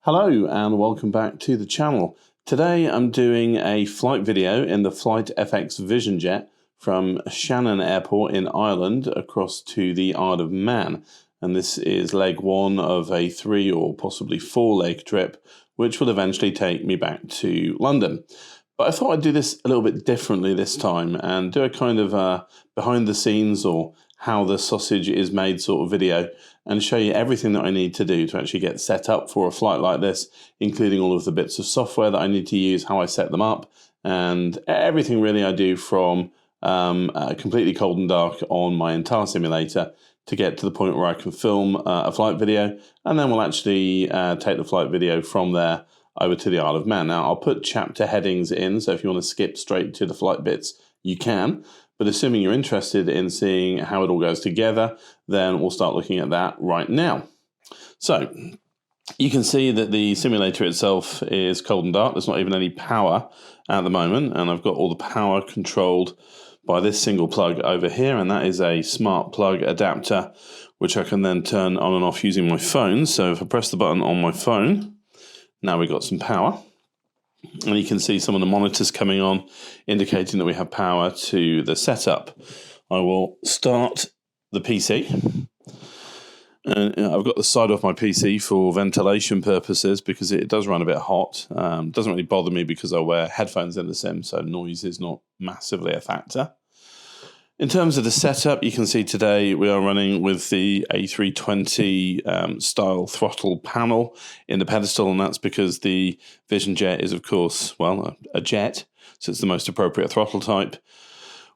Hello and welcome back to the channel. Today I'm doing a flight video in the FlightFX Vision Jet from Shannon Airport in Ireland across to the Isle of Man. And this is leg one of a 3 or possibly 4 leg trip, which will eventually take me back to London. But I thought I'd do this a little bit differently this time and do a kind of behind the scenes or how the sausage is made sort of video and show you everything that I need to do to actually get set up for a flight like this, including all of the bits of software that I need to use, how I set them up, and everything really I do from completely cold and dark on my entire simulator to get to the point where I can film a flight video, and then we'll actually take the flight video from there over to the Isle of Man. Now, I'll put chapter headings in, so if you want to skip straight to the flight bits, you can. But assuming you're interested in seeing how it all goes together, then we'll start looking at that right now. So you can see that the simulator itself is cold and dark. There's not even any power at the moment, and I've got all the power controlled by this single plug over here, and that is a smart plug adapter, which I can then turn on and off using my phone. So if I press the button on my phone, now we've got some power. And you can see some of the monitors coming on, indicating that we have power to the setup. I will start the PC. And I've got the side off my PC for ventilation purposes because it does run a bit hot. Doesn't really bother me because I wear headphones in the sim, so noise is not massively a factor. In terms of the setup, you can see today we are running with the A320 style throttle panel in the pedestal, and that's because the Vision Jet is, of course, well, a jet, so it's the most appropriate throttle type.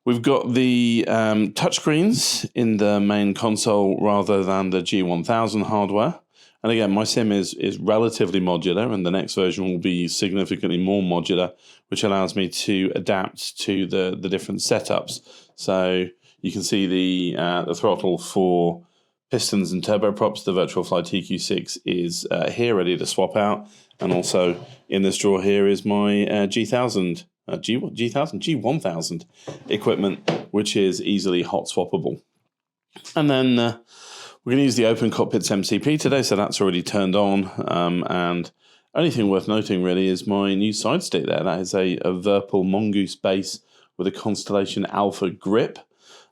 We've got the touchscreens in the main console rather than the G1000 hardware. And again, my sim is relatively modular, and the next version will be significantly more modular, which allows me to adapt to the different setups. So you can see the throttle for pistons and turboprops. The VirtualFly TQ6 is here, ready to swap out. And also in this drawer here is my G1000 equipment, which is easily hot swappable. And then we're going to use the Open Cockpit's MCP today, so that's already turned on. And only thing worth noting really is my new side stick there. That is a Virpil Mongoose base with a Constellation Alpha grip.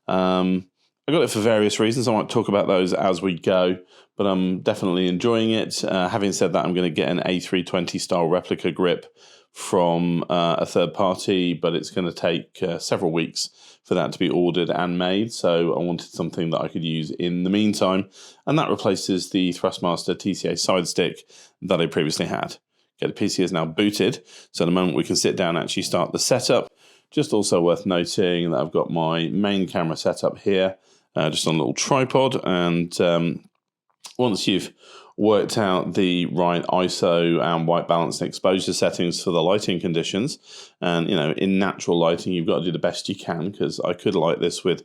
I got it for various reasons. I might talk about those as we go, but I'm definitely enjoying it. Having said that, I'm going to get an A320 style replica grip from a third party, but it's going to take several weeks for that to be ordered and made. So I wanted something that I could use in the meantime, and that replaces the Thrustmaster TCA side stick that I previously had. Okay, the PC is now booted, so in a moment we can sit down and actually start the setup. Just also worth noting that I've got my main camera set up here, just on a little tripod, and once you've worked out the right ISO and white balance and exposure settings for the lighting conditions, and in natural lighting you've got to do the best you can, because I could light this with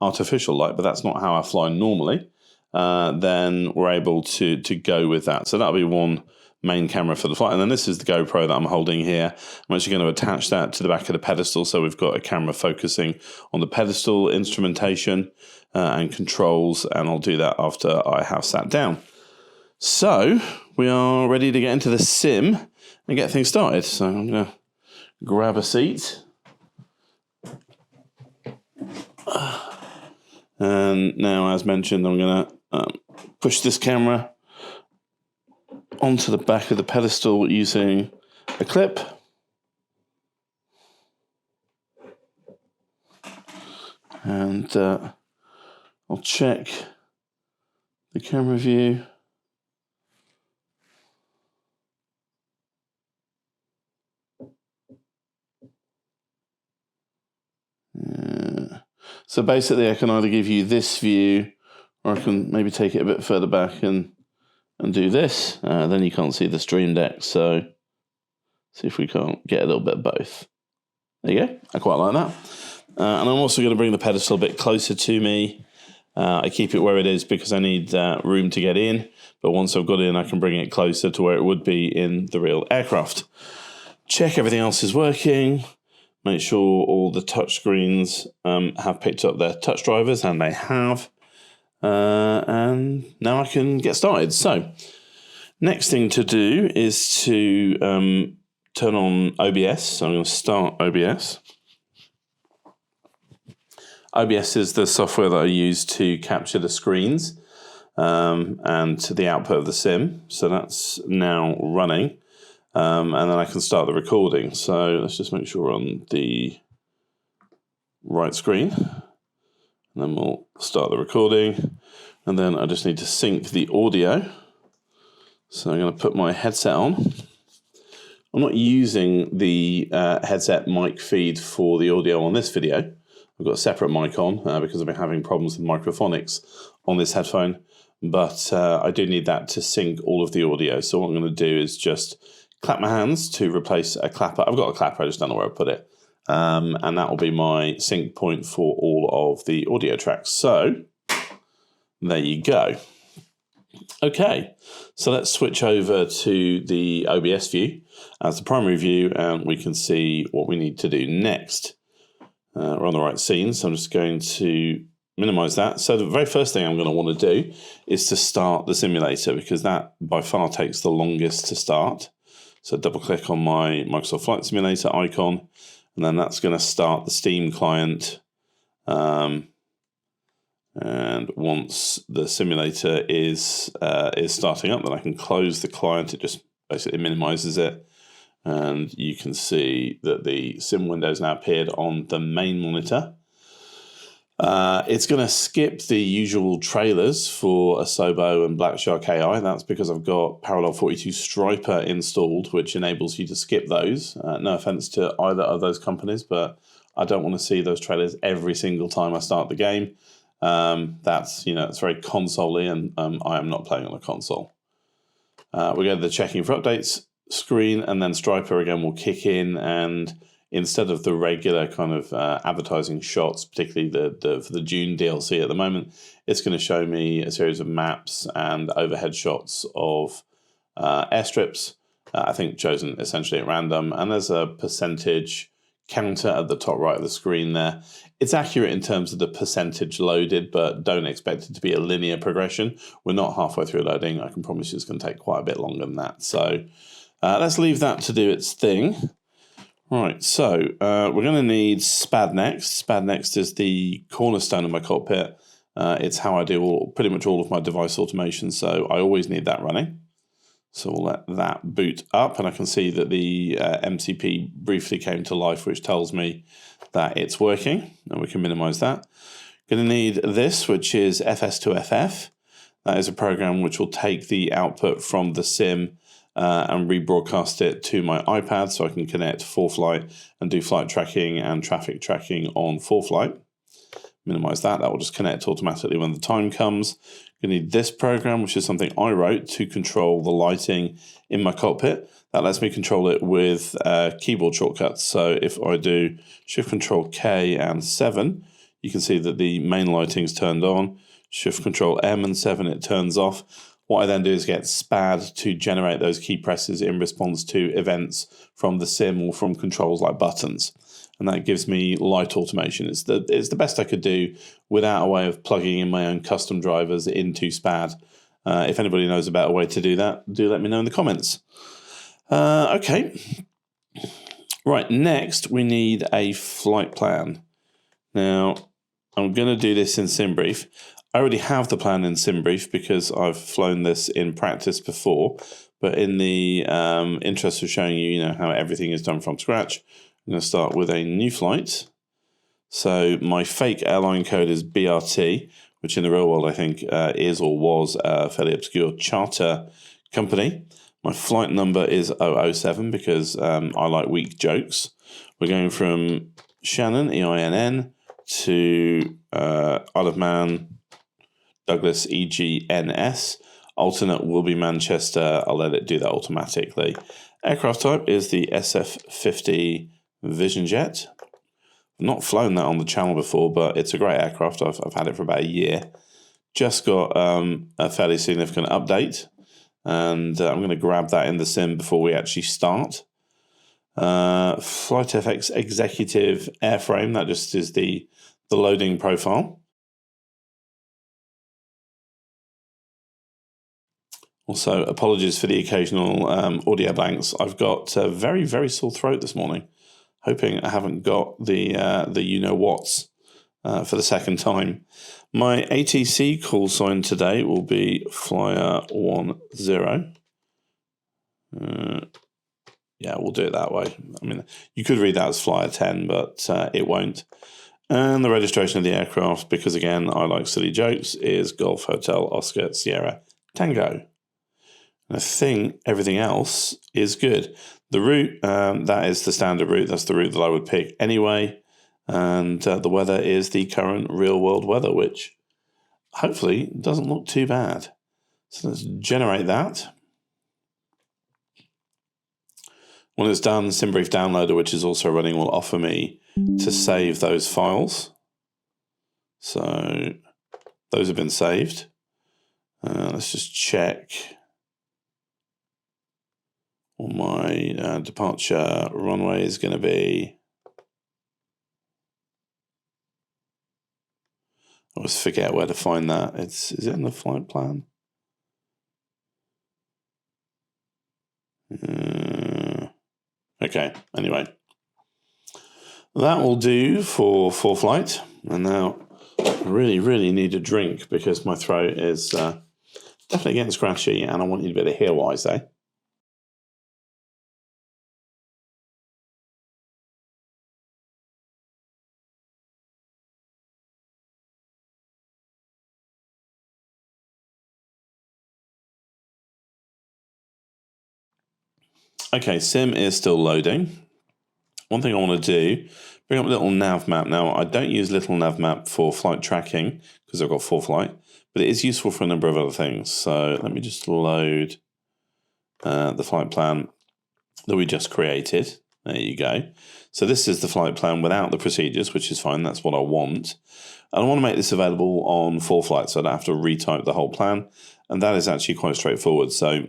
artificial light, but that's not how I fly normally. Then we're able to go with that. So that'll be one main camera for the flight, and then this is the GoPro that I'm holding here. I'm actually going to attach that to the back of the pedestal, so we've got a camera focusing on the pedestal, instrumentation and controls, and I'll do that after I have sat down. So we are ready to get into the sim and get things started. So I'm going to grab a seat. And now, as mentioned, I'm going to push this camera onto the back of the pedestal using a clip. And I'll check the camera view. So basically I can either give you this view, or I can maybe take it a bit further back and and do this, then you can't see the stream deck, so see if we can't get a little bit of both. There you go, I quite like that. And I'm also going to bring the pedestal a bit closer to me. I keep it where it is because I need room to get in, but once I've got in, I can bring it closer to where it would be in the real aircraft. Check everything else is working. Make sure all the touch screens have picked up their touch drivers, and they have. And now I can get started. So, next thing to do is to turn on OBS. So I'm going to start OBS. OBS is the software that I use to capture the screens and the output of the sim. So that's now running. And then I can start the recording. So let's just make sure we're on the right screen. And then we'll start the recording. And then I just need to sync the audio. So I'm going to put my headset on. I'm not using the headset mic feed for the audio on this video. I've got a separate mic on because I've been having problems with microphonics on this headphone. But I do need that to sync all of the audio. So what I'm going to do is just clap my hands to replace a clapper. I've got a clapper, I just don't know where I put it. And that will be my sync point for all of the audio tracks. So there you go. Okay, so let's switch over to the OBS view as the primary view, and we can see what we need to do next. We're on the right scene, so I'm just going to minimize that. So the very first thing I'm going to want to do is to start the simulator, because that by far takes the longest to start. So double click on my Microsoft Flight Simulator icon, and then that's going to start the Steam client. And once the simulator is starting up, then I can close the client. It just basically minimizes it. And you can see that the sim window has now appeared on the main monitor. It's going to skip the usual trailers for Asobo and Black Shark AI. That's because I've got Parallel 42 Striper installed, which enables you to skip those. No offense to either of those companies, but I don't want to see those trailers every single time I start the game. It's very console-y, and I am not playing on a console. We go to the checking for updates screen, and then Striper again will kick in, and instead of the regular kind of advertising shots, particularly for the Dune DLC at the moment, it's going to show me a series of maps and overhead shots of airstrips, I think chosen essentially at random, and there's a percentage counter at the top right of the screen there. It's accurate in terms of the percentage loaded, but don't expect it to be a linear progression. We're not halfway through loading. I can promise you it's going to take quite a bit longer than that. So let's leave that to do its thing. Right, so we're going to need SPAD next. SPAD next is the cornerstone of my cockpit. It's how I do pretty much all of my device automation, so I always need that running. So we'll let that boot up, and I can see that the MCP briefly came to life, which tells me that it's working, and we can minimize that. Going to need this, which is FS2FF. That is a program which will take the output from the sim and rebroadcast it to my iPad, so I can connect ForeFlight and do flight tracking and traffic tracking on ForeFlight. Minimize that. That will just connect automatically when the time comes. You need this program, which is something I wrote to control the lighting in my cockpit. That lets me control it with keyboard shortcuts. So if I do Shift Control K and 7, you can see that the main lighting's turned on. Shift Control M and 7, it turns off. What I then do is get SPAD to generate those key presses in response to events from the sim or from controls like buttons. And that gives me light automation. It's the best I could do without a way of plugging in my own custom drivers into SPAD. If anybody knows a better way to do that, do let me know in the comments. Okay. Right, next we need a flight plan. Now, I'm going to do this in Simbrief. I already have the plan in Simbrief because I've flown this in practice before. But in the interest of showing you, how everything is done from scratch, I'm going to start with a new flight. So my fake airline code is BRT, which in the real world I think is or was a fairly obscure charter company. My flight number is 007 because I like weak jokes. We're going from Shannon, EINN, to Isle of Man, Douglas, EGNS. alternate will be Manchester. I'll let it do that automatically. Aircraft type is the SF-50 Vision Jet. I've not flown that on the channel before, but it's a great aircraft. I've had it for about a year. Just got a fairly significant update, and I'm going to grab that in the sim before we actually start. FlightFX Executive Airframe, that just is the loading profile. Also, apologies for the occasional audio blanks. I've got a very, very sore throat this morning. Hoping I haven't got the you-know-whats for the second time. My ATC call sign today will be Flyer 10. Yeah, we'll do it that way. I mean, you could read that as Flyer 10, but it won't. And the registration of the aircraft, because again, I like silly jokes, is Golf Hotel Oscar Sierra Tango. And I think everything else is good. The route, that is the standard route. That's the route that I would pick anyway. And the weather is the current real-world weather, which hopefully doesn't look too bad. So let's generate that. When it's done, Simbrief Downloader, which is also running, will offer me to save those files. So those have been saved. Let's just check. Well, my departure runway is going to be... I always forget where to find that. Is it in the flight plan? Okay, anyway. That will do for ForeFlight. And now I really, really need a drink because my throat is definitely getting scratchy and I want you to be able to hear what I say. Okay, sim is still loading. One thing I want to do, bring up LittleNavMap. Now, I don't use LittleNavMap for flight tracking because I've got ForeFlight, but it is useful for a number of other things. So let me just load the flight plan that we just created. There you go. So this is the flight plan without the procedures, which is fine. That's what I want. And I want to make this available on ForeFlight so I don't have to retype the whole plan. And that is actually quite straightforward. So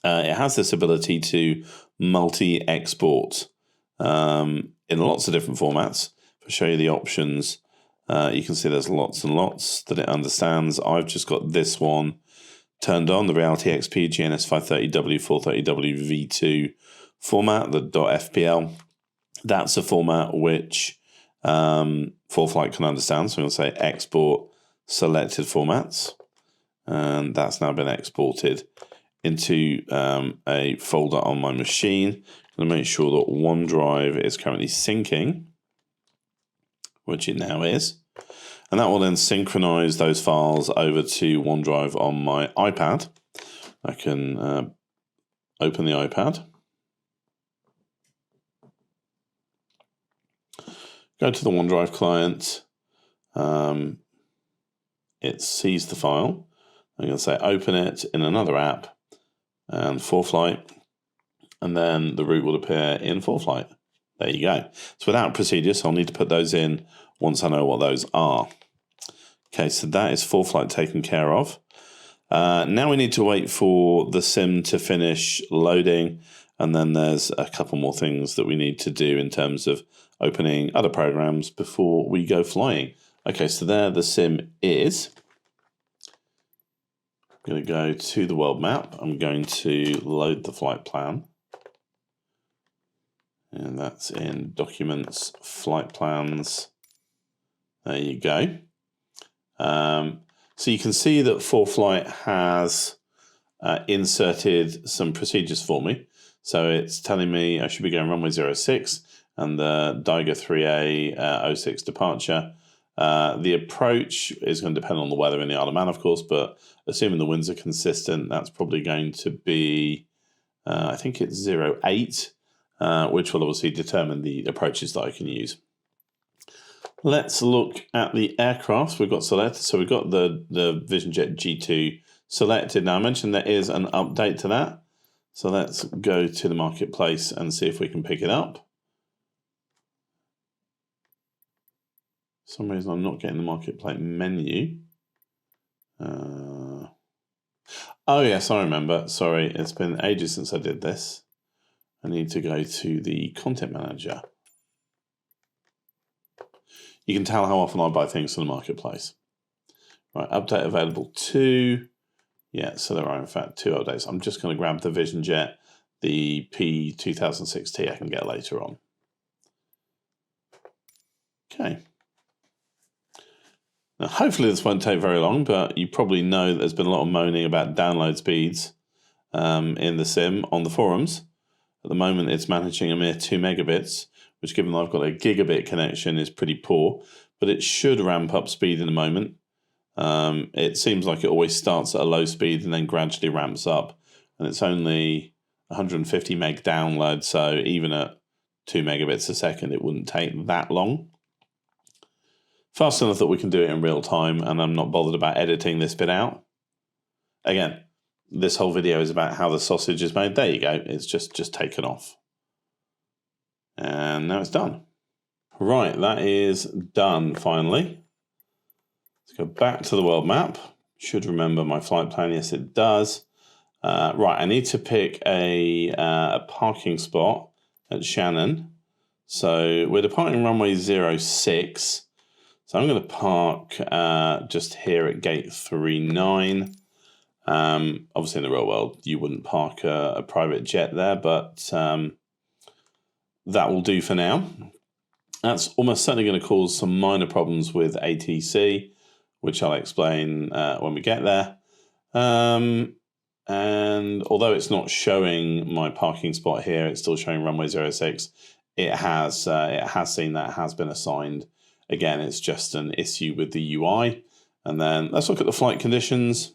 it has this ability to multi-export in lots of different formats. If I show you the options, you can see there's lots and lots that it understands. I've just got this one turned on, the Reality XP EGNS 530W 430W V2 format, the .fpl. That's a format which ForeFlight can understand. So I'm going to say export selected formats, and that's now been exported into a folder on my machine. I'm going to make sure that OneDrive is currently syncing, which it now is. And that will then synchronize those files over to OneDrive on my iPad. I can open the iPad. Go to the OneDrive client. It sees the file. I'm going to say open it in another app and ForeFlight, and then the route will appear in ForeFlight. There you go. So without procedures, I'll need to put those in once I know what those are. Okay, so that is ForeFlight taken care of. Now we need to wait for the sim to finish loading, and then there's a couple more things that we need to do in terms of opening other programs before we go flying. Okay, so there the sim is. I'm going to go to the world map. I'm going to load the flight plan. And that's in Documents, Flight Plans. There you go. So you can see that ForeFlight has inserted some procedures for me. So it's telling me I should be going runway 06 and the Diger 3A 06 departure. The approach is going to depend on the weather in the Isle of Man, of course, but assuming the winds are consistent, that's probably going to be, I think it's 08, which will obviously determine the approaches that I can use. Let's look at the aircraft we've got selected. So we've got the Vision Jet G2 selected. Now I mentioned there is an update to that. So let's go to the marketplace and see if we can pick it up. For some reason I'm not getting the marketplace menu. Oh yes, I remember. Sorry, it's been ages since I did this. I need to go to the content manager. You can tell how often I buy things from the marketplace. Right, update available 2. Yeah, so there are in fact 2 updates. I'm just going to grab the Vision Jet, the P2006T I can get later on. Okay. Now, hopefully this won't take very long, but you probably know that there's been a lot of moaning about download speeds in the sim on the forums. At the moment, it's managing a mere 2 megabits, which given that I've got a gigabit connection is pretty poor, but it should ramp up speed in a moment. It seems like it always starts at a low speed and then gradually ramps up, and it's only 150 meg download, so even at 2 megabits a second, it wouldn't take that long. Fast enough that we can do it in real time, and I'm not bothered about editing this bit out. Again, this whole video is about how the sausage is made. There you go. It's just taken off. And now it's done. Right, that is done finally. Let's go back to the world map. Should remember my flight plan. Yes, it does. Right, I need to pick a parking spot at Shannon. So we're departing runway 06. So I'm going to park just here at gate 39. Obviously in the real world, you wouldn't park a private jet there, but that will do for now. That's almost certainly going to cause some minor problems with ATC, which I'll explain when we get there. And although it's not showing my parking spot here, it's still showing runway 06. It has seen that has been assigned. Again, it's just an issue with the UI. And then let's look at the flight conditions.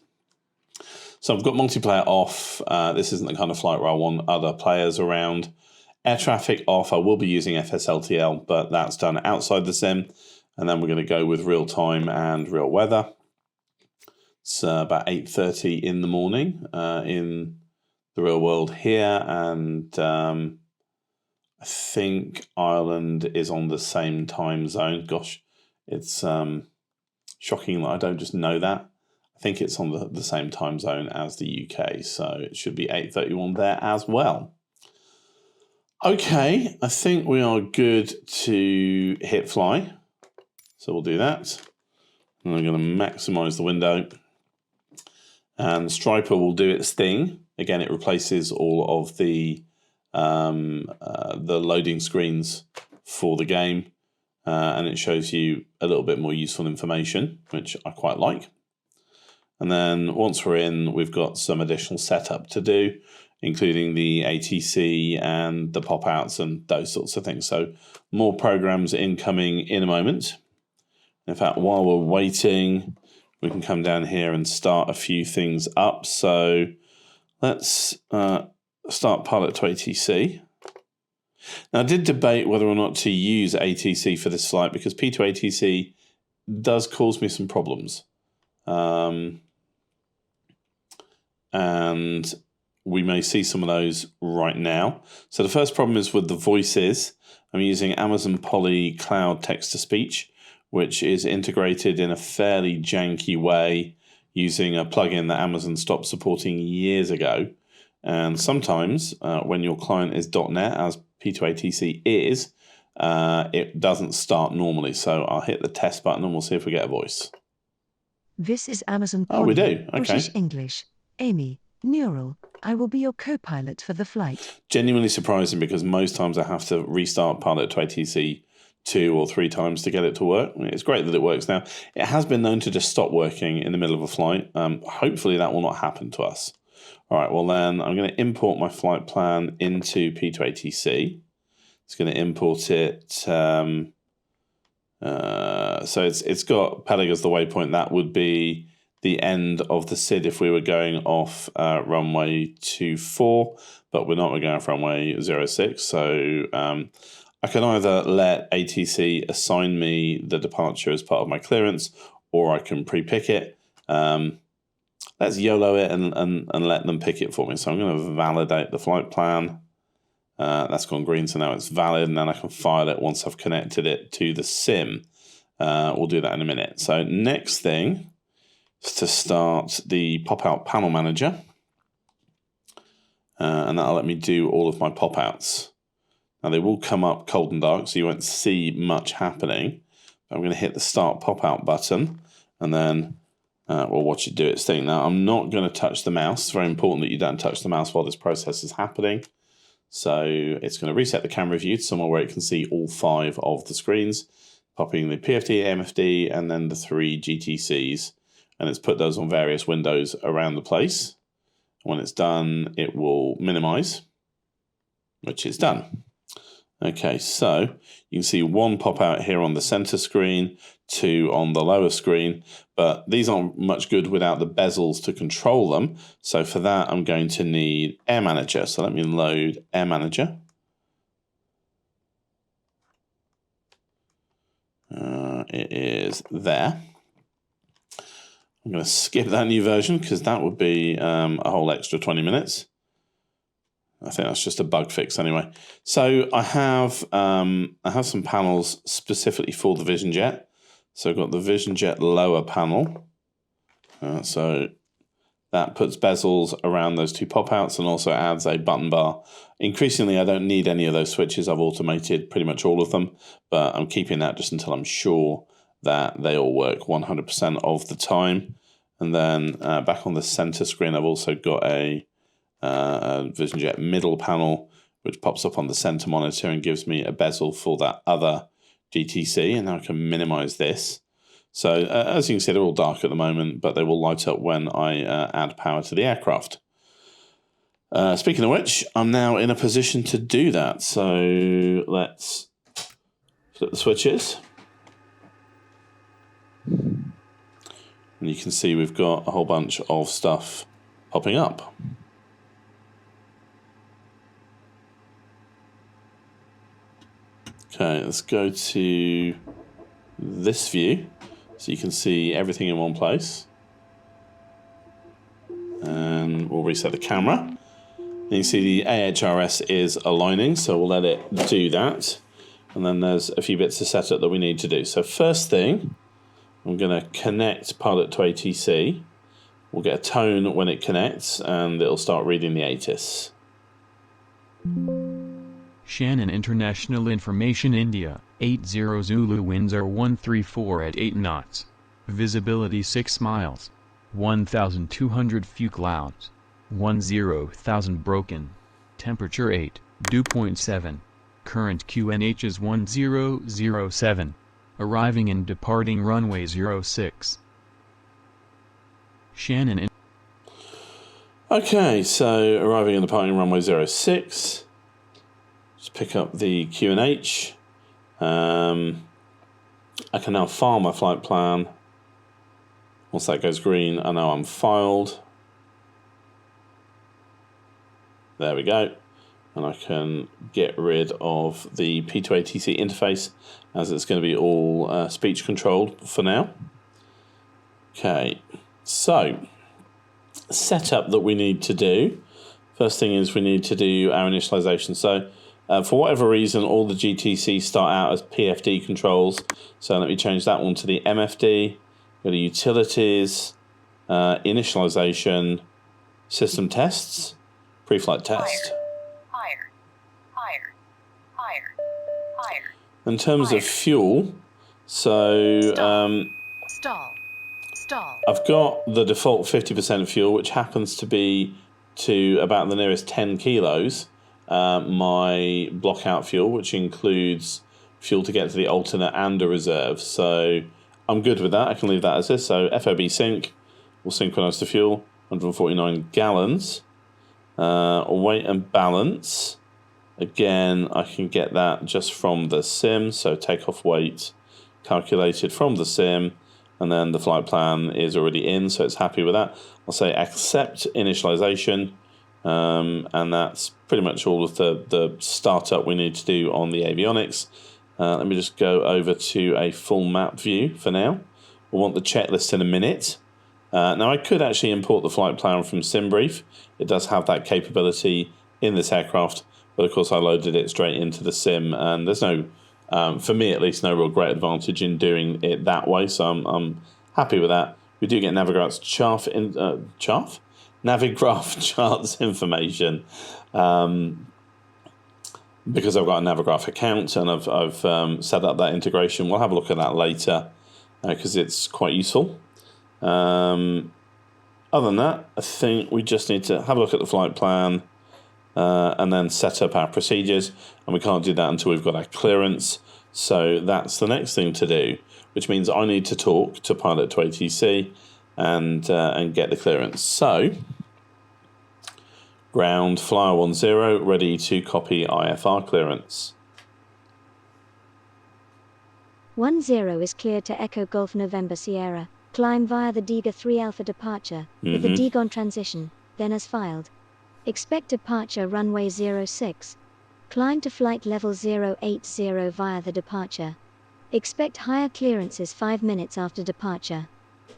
So I've got multiplayer off. This isn't the kind of flight where I want other players around. Air traffic off. I will be using FSLTL, but that's done outside the sim. And then we're going to go with real time and real weather. It's about 8:30 in the morning in the real world here. And I think Ireland is on the same time zone. Gosh, it's shocking that I don't just know that. I think it's on the same time zone as the UK, so it should be 8:31 there as well. Okay, I think we are good to hit fly. So we'll do that. And I'm going to maximize the window. And Striper will do its thing. Again, it replaces all of the loading screens for the game. And it shows you a little bit more useful information, which I quite like. And then once we're in, we've got some additional setup to do, including the ATC and the pop-outs and those sorts of things. So more programs incoming in a moment. In fact, while we're waiting, we can come down here and start a few things up. So let's start pilot to ATC. Now, I did debate whether or not to use ATC for this flight because P2 ATC does cause me some problems. And we may see some of those right now. So the first problem is with the voices. I'm using Amazon Poly Cloud Text-to-Speech, which is integrated in a fairly janky way using a plugin that Amazon stopped supporting years ago. And sometimes when your client is .NET, as P2ATC is, it doesn't start normally. So I'll hit the test button and we'll see if we get a voice. This is Amazon Poly, we do. Okay. British English. Amy, Neural, I will be your co-pilot for the flight. Genuinely surprising because most times I have to restart pilot to ATC 2 or 3 times to get it to work. It's great that it works now. It has been known to just stop working in the middle of a flight. Hopefully that will not happen to us. All right, well then I'm going to import my flight plan into P2ATC. It's going to import it. So it's got Peleg as the waypoint. That would be the end of the SID if we were going off runway 24, but we're not. We're going off runway 06. So I can either let ATC assign me the departure as part of my clearance, or I can pre-pick it. let's YOLO it and let them pick it for me. So I'm going to validate the flight plan. That's gone green, so now it's valid, and then I can file it once I've connected it to the sim. We'll do that in a minute. So next thing is to start the pop-out panel manager. And that'll let me do all of my pop-outs. Now they will come up cold and dark, so you won't see much happening. But I'm going to hit the start pop-out button, and then we'll watch it do its thing. Now I'm not going to touch the mouse. It's very important that you don't touch the mouse while this process is happening. So it's going to reset the camera view to somewhere where it can see all 5 of the screens, popping the PFD, MFD, and then the 3 GTCs. And it's put those on various windows around the place. When it's done, it will minimize, which is done. Okay, so you can see 1 pop out here on the center screen, 2 on the lower screen, but these aren't much good without the bezels to control them. So for that, I'm going to need Air Manager. So let me load Air Manager. It is there. I'm going to skip that new version because that would be a whole extra 20 minutes. I think that's just a bug fix anyway. So I have some panels specifically for the Vision Jet. So I've got the Vision Jet lower panel. So that puts bezels around those 2 pop-outs and also adds a button bar. Increasingly, I don't need any of those switches. I've automated pretty much all of them, but I'm keeping that just until I'm sure that they all work 100% of the time. And then back on the center screen, I've also got a Vision Jet middle panel, which pops up on the center monitor and gives me a bezel for that other GTC, and now I can minimize this. So as you can see, they're all dark at the moment, but they will light up when I add power to the aircraft. Speaking of which, I'm now in a position to do that. So let's flip the switches. And you can see we've got a whole bunch of stuff popping up. Okay, let's go to this view so you can see everything in one place. And we'll reset the camera. And you can see the AHRS is aligning, so we'll let it do that. And then there's a few bits of setup that we need to do. So first thing, I'm going to connect pilot to ATC. We'll get a tone when it connects, and it'll start reading the ATIS. Shannon International Information India, 80 Zulu winds are 134 at 8 knots. Visibility 6 miles. 1,200 few clouds. 10,000 broken. Temperature 8, dew point 7. Current QNH is 1007. Arriving and departing runway 06. Shannon. Okay, so arriving and departing runway 06. Just pick up the QNH. I can now file my flight plan. Once that goes green, I know I'm filed. There we go. And I can get rid of the P2ATC interface, as it's going to be all speech controlled for now. Okay, so setup that we need to do. First thing is we need to do our initialization. So for whatever reason, all the GTCs start out as PFD controls. So let me change that one to the MFD. Go to Utilities, Initialization, System Tests, Pre-flight Test. In terms of fuel, so Stall. I've got the default 50% fuel, which happens to be to about the nearest 10 kilos. My block out fuel, which includes fuel to get to the alternate and a reserve. So I'm good with that. I can leave that as this. So FOB sync will synchronize the fuel, 149 gallons. Weight and balance. Again, I can get that just from the sim. So takeoff weight calculated from the sim. And then the flight plan is already in, so it's happy with that. I'll say accept initialization. And that's pretty much all of the startup we need to do on the avionics. Let me just go over to a full map view for now. We'll want the checklist in a minute. Now I could actually import the flight plan from Simbrief. It does have that capability in this aircraft, but of course I loaded it straight into the sim, and there's no, for me at least, no real great advantage in doing it that way, so I'm happy with that. We do get Navigraph Charts information, because I've got a Navigraph account and I've set up that integration. We'll have a look at that later because it's quite useful. Other than that, I think we just need to have a look at the flight plan and then set up our procedures, and we can't do that until we've got our clearance. So that's the next thing to do, which means I need to talk to pilot to ATC and get the clearance. So ground flyer 10 ready to copy IFR clearance. 10 is cleared to Echo Golf November Sierra. Climb via the Diga 3 Alpha departure with the Diga on transition, then as filed. Expect departure runway 06. Climb to flight level 080 via the departure. Expect higher clearances 5 minutes after departure.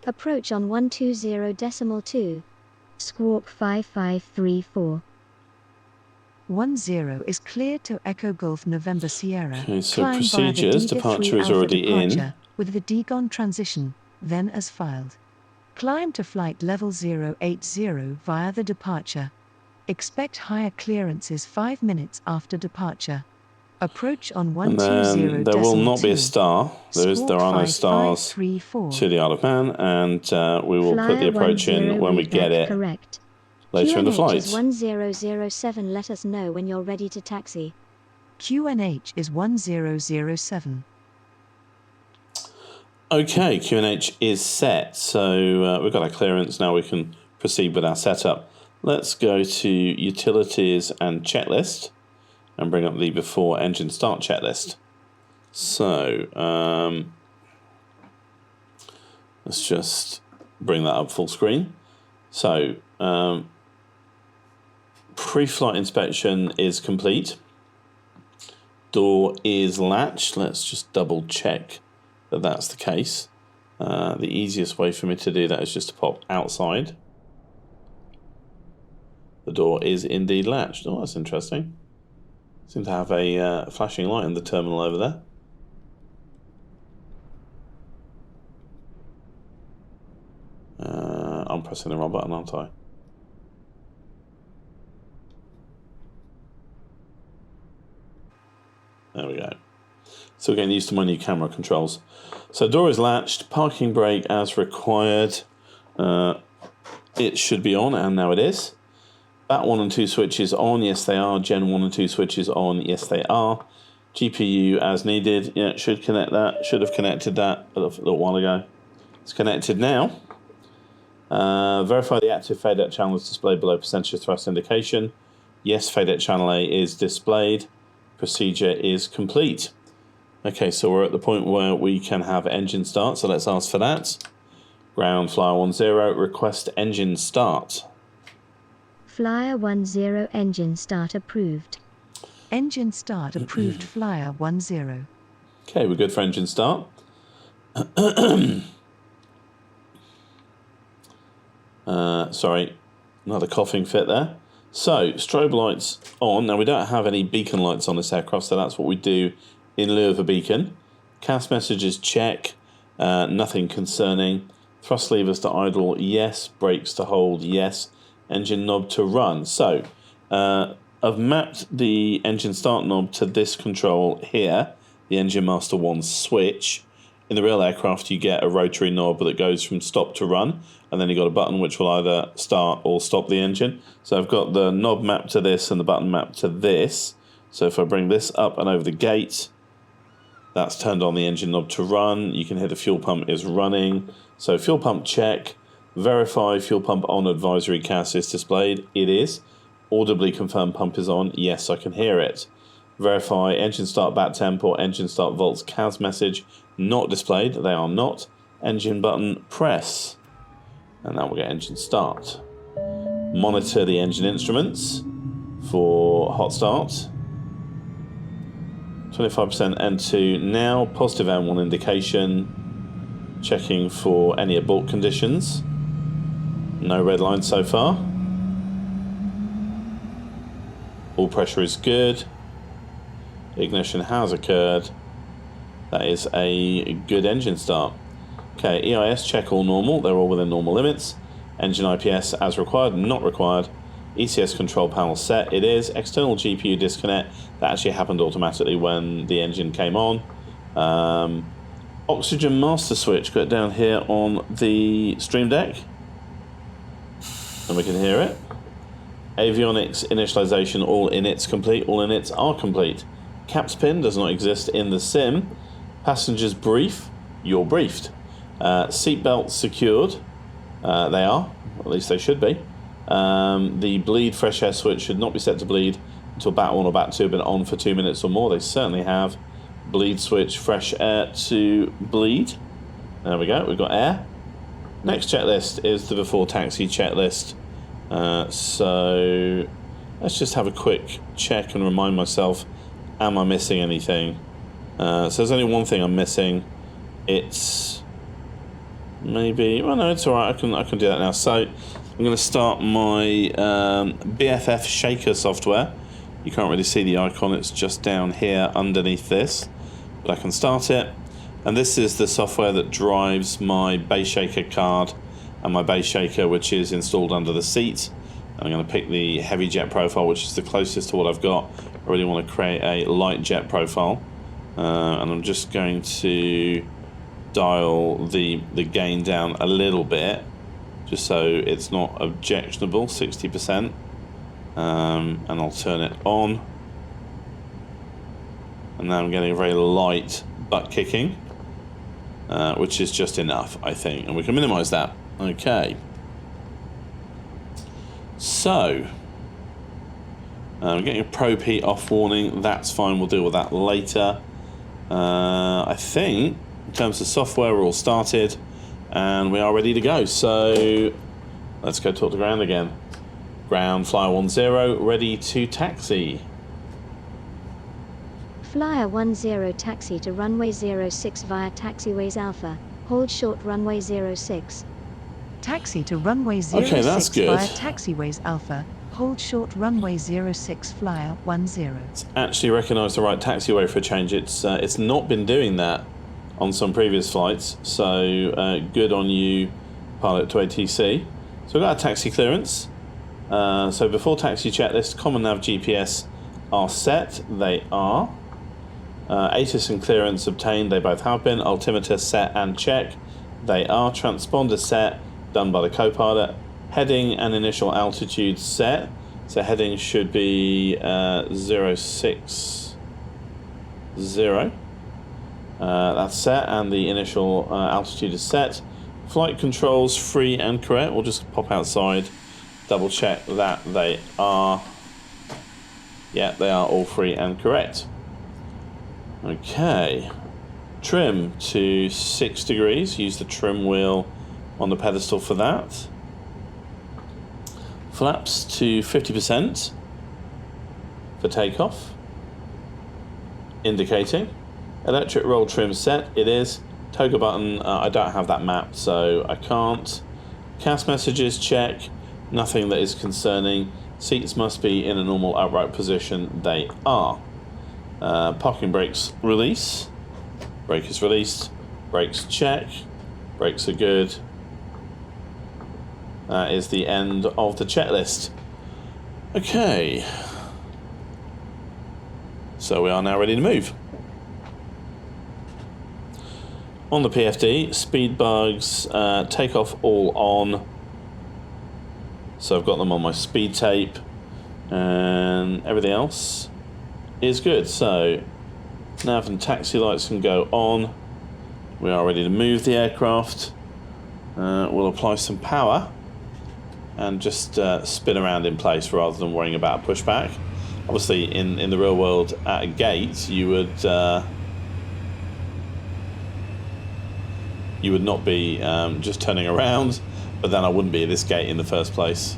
Approach on 120.2. Squawk 5534. 10 is cleared to Echo Golf November Sierra. Okay, so Climb via the procedures, Diga departure 3 is Alpha already departure in. with the Diga transition, then as filed. Climb to flight level 080 via the departure. Expect higher clearances 5 minutes after departure. Approach on 120.2. And then there will not be a star. There are no stars 5534. to the Isle of Man, and we will put the approach in when we get it Correct. later in the QNH flight. is 1007. Let us know when you're ready to taxi. QNH is 1007. Okay, QNH is set, so we've got our clearance. Now we can proceed with our setup. Let's go to Utilities and Checklist and bring up the Before Engine Start checklist. So let's just bring that up full screen. So pre-flight inspection is complete. Door is latched. Let's just double check that that's the case. The easiest way for me to do that is just to pop outside. The door is indeed latched. Oh, that's interesting. Seem to have a flashing light in the terminal over there. I'm pressing the wrong button, aren't I? There we go. Still getting used to my new camera controls. So door is latched, parking brake as required. It should be on, and now it is. BAT 1 and 2 switches on, yes they are. Gen 1 and 2 switches on, yes they are. GPU as needed, yeah, should connect that. Should have connected that a little while ago. It's connected now. Verify the active fadeout channel is displayed below percentage thrust indication. Yes, fadeout channel A is displayed. Procedure is complete. Okay, so we're at the point where we can have engine start, so let's ask for that. Ground flyer 10, request engine start. Flyer 10 engine start approved. Engine start approved. Flyer 10. Okay, we're good for engine start. Sorry, another coughing fit there. So, strobe lights on. Now, we don't have any beacon lights on this aircraft, so that's what we do in lieu of a beacon. CAS messages check, nothing concerning. Thrust levers to idle, yes. Brakes to hold, yes. Engine knob to run. So, I've mapped the engine start knob to this control here, the Engine Master 1 switch. In the real aircraft, you get a rotary knob that goes from stop to run, and then you've got a button which will either start or stop the engine. So I've got the knob mapped to this and the button mapped to this. So if I bring this up and over the gate, that's turned on the engine knob to run. You can hear the fuel pump is running. So fuel pump check. Verify fuel pump on advisory CAS is displayed. It is. Audibly confirm pump is on. Yes, I can hear it. Verify engine start bat temp or engine start volts CAS message not displayed. They are not. Engine button press. And now we'll get engine start. Monitor the engine instruments for hot start. 25% N2 now. Positive N1 indication. Checking for any abort conditions. No red lines so far. All pressure is good. Ignition has occurred. That is a good engine start. Okay, EIS check all normal. They're all within normal limits. Engine IPS as required, not required. ECS control panel set, it is. External GPU disconnect, that actually happened automatically when the engine came on. Oxygen master switch, got it down here on the Stream Deck. And we can hear it. Avionics initialization, all inits complete, all inits are complete. Caps pin does not exist in the sim. Passengers brief, you're briefed. Seatbelts secured, they are, at least they should be. The bleed fresh air switch should not be set to bleed until bat 1 or bat 2 have been on for 2 minutes or more. They certainly have. Bleed switch fresh air to bleed. There we go, we've got air. Next checklist is the before taxi checklist. So let's just have a quick check and remind myself, am I missing anything? So there's only one thing I'm missing. It's maybe, well no, it's alright, I can do that now. So I'm going to start my BFF Shaker software. You can't really see the icon, it's just down here underneath this, but I can start it. And this is the software that drives my base shaker card and my base shaker, which is installed under the seat. I'm going to pick the heavy jet profile, which is the closest to what I've got. I really want to create a light jet profile, and I'm just going to dial the gain down a little bit, just so it's not objectionable, 60%, and I'll turn it on. And now I'm getting a very light butt kicking, which is just enough, I think, and we can minimize that. Okay. So, I'm getting a probe heat off warning. That's fine, we'll deal with that later. I think, in terms of software, we're all started, and we are ready to go. So, let's go talk to ground again. Ground, flyer 10, ready to taxi. Flyer 10 taxi to runway 06 via taxiways Alpha. Hold short runway 06. Taxi to runway 06 Okay, that's good. via taxiways Alpha. Hold short runway 06 flyer 10. It's actually recognised the right taxiway for a change. It's not been doing that on some previous flights, so good on you, pilot to ATC. So we've got our taxi clearance. So before taxi checklist, common nav GPS are set. They are. ATIS and clearance obtained. They both have been. Altimeter set and check. They are. Transponder set, done by the co-pilot. Heading and initial altitude set. So heading should be 060. That's set, and the initial altitude is set. Flight controls free and correct. We'll just pop outside, double check that they are. Yeah, they are all free and correct. Okay. Trim to 6 degrees. Use the trim wheel on the pedestal for that. Flaps to 50% for takeoff. Indicating. Electric roll trim set, it is. Toggle button, I don't have that mapped, so I can't. CAS messages, check. Nothing that is concerning. Seats must be in a normal upright position. They are. Parking brakes, release. Brake is released. Brakes, check. Brakes are good. That is the end of the checklist. Okay. So we are now ready to move. On the PFD, speed bugs, takeoff all on. So I've got them on my speed tape, and everything else is good. So nav and taxi lights can go on. We are ready to move the aircraft. We'll apply some power and just spin around in place rather than worrying about a pushback. Obviously, in the real world, at a gate, you would not be just turning around, but then I wouldn't be at this gate in the first place.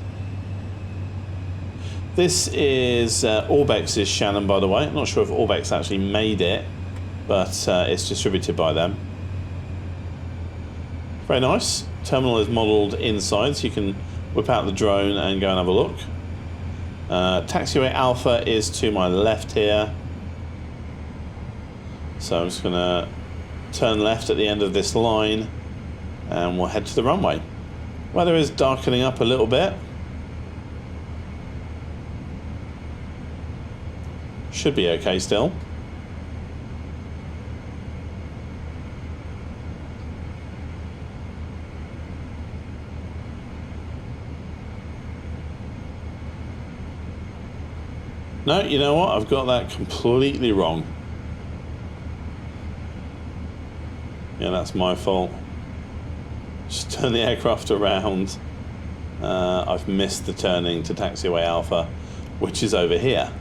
This is Orbx's Shannon, by the way. I'm not sure if Orbx actually made it, but it's distributed by them. Very nice. Terminal is modelled inside, so you can whip out the drone and go and have a look. Taxiway Alpha is to my left here. So I'm just going to turn left at the end of this line and we'll head to the runway. Weather is darkening up a little bit. Should be okay still. No, you know what? I've got that completely wrong. Yeah, that's my fault. Just turn the aircraft around. I've missed the turning to Taxiway Alpha, which is over here.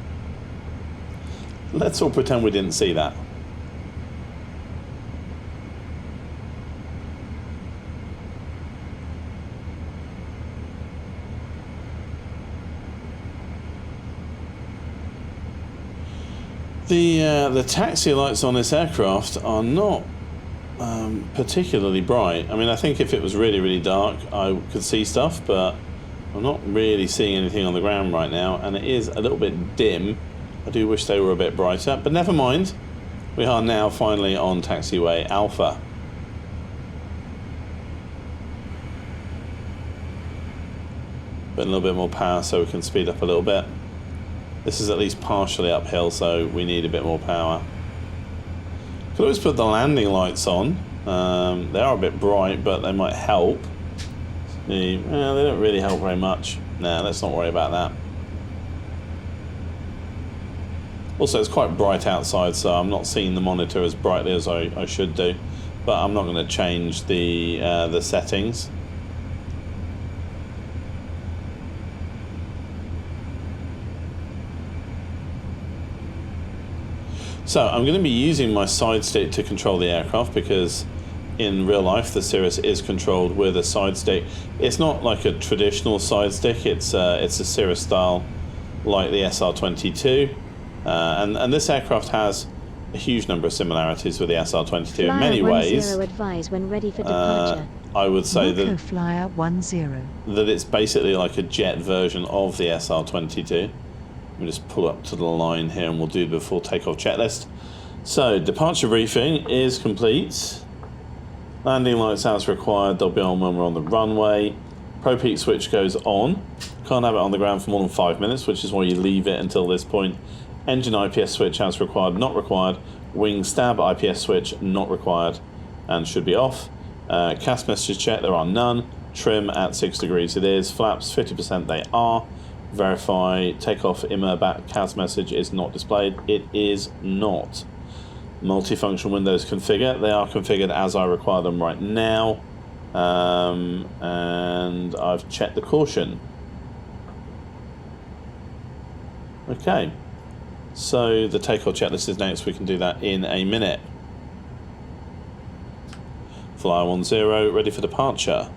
Let's all pretend we didn't see that. The taxi lights on this aircraft are not particularly bright. I mean, I think if it was really, really dark, I could see stuff, but I'm not really seeing anything on the ground right now, and it is a little bit dim. I do wish they were a bit brighter, but never mind. We are now finally on Taxiway Alpha. But a little bit more power so we can speed up a little bit. This is at least partially uphill, so we need a bit more power. Could always put the landing lights on. They are a bit bright, but they might help. They don't really help very much. Nah, let's not worry about that. Also, it's quite bright outside, so I'm not seeing the monitor as brightly as I should do. But I'm not going to change the settings. So I'm going to be using my side stick to control the aircraft, because in real life the Cirrus is controlled with a side stick. It's not like a traditional side stick, it's a Cirrus style like the SR-22, and this aircraft has a huge number of similarities with the SR-22 in many ways. Advise when ready for departure. I would say that Flyer 10. that it's basically like a jet version of the SR-22. Let me just pull up to the line here and we'll do the full takeoff checklist. So, departure briefing is complete. Landing lights as required, they'll be on when we're on the runway. Pro peak switch goes on. Can't have it on the ground for more than 5 minutes, which is why you leave it until this point. Engine IPS switch as required, not required. Wing stab IPS switch, not required, and should be off. CAS messages check, there are none. Trim at 6 degrees it is. Flaps 50% they are. Verify takeoff IMA back CAS message is not displayed. It is not. Multifunction windows configure. They are configured as I require them right now. And I've checked the caution. Okay. So the takeoff checklist is next. We can do that in a minute. Flyer 10, ready for departure.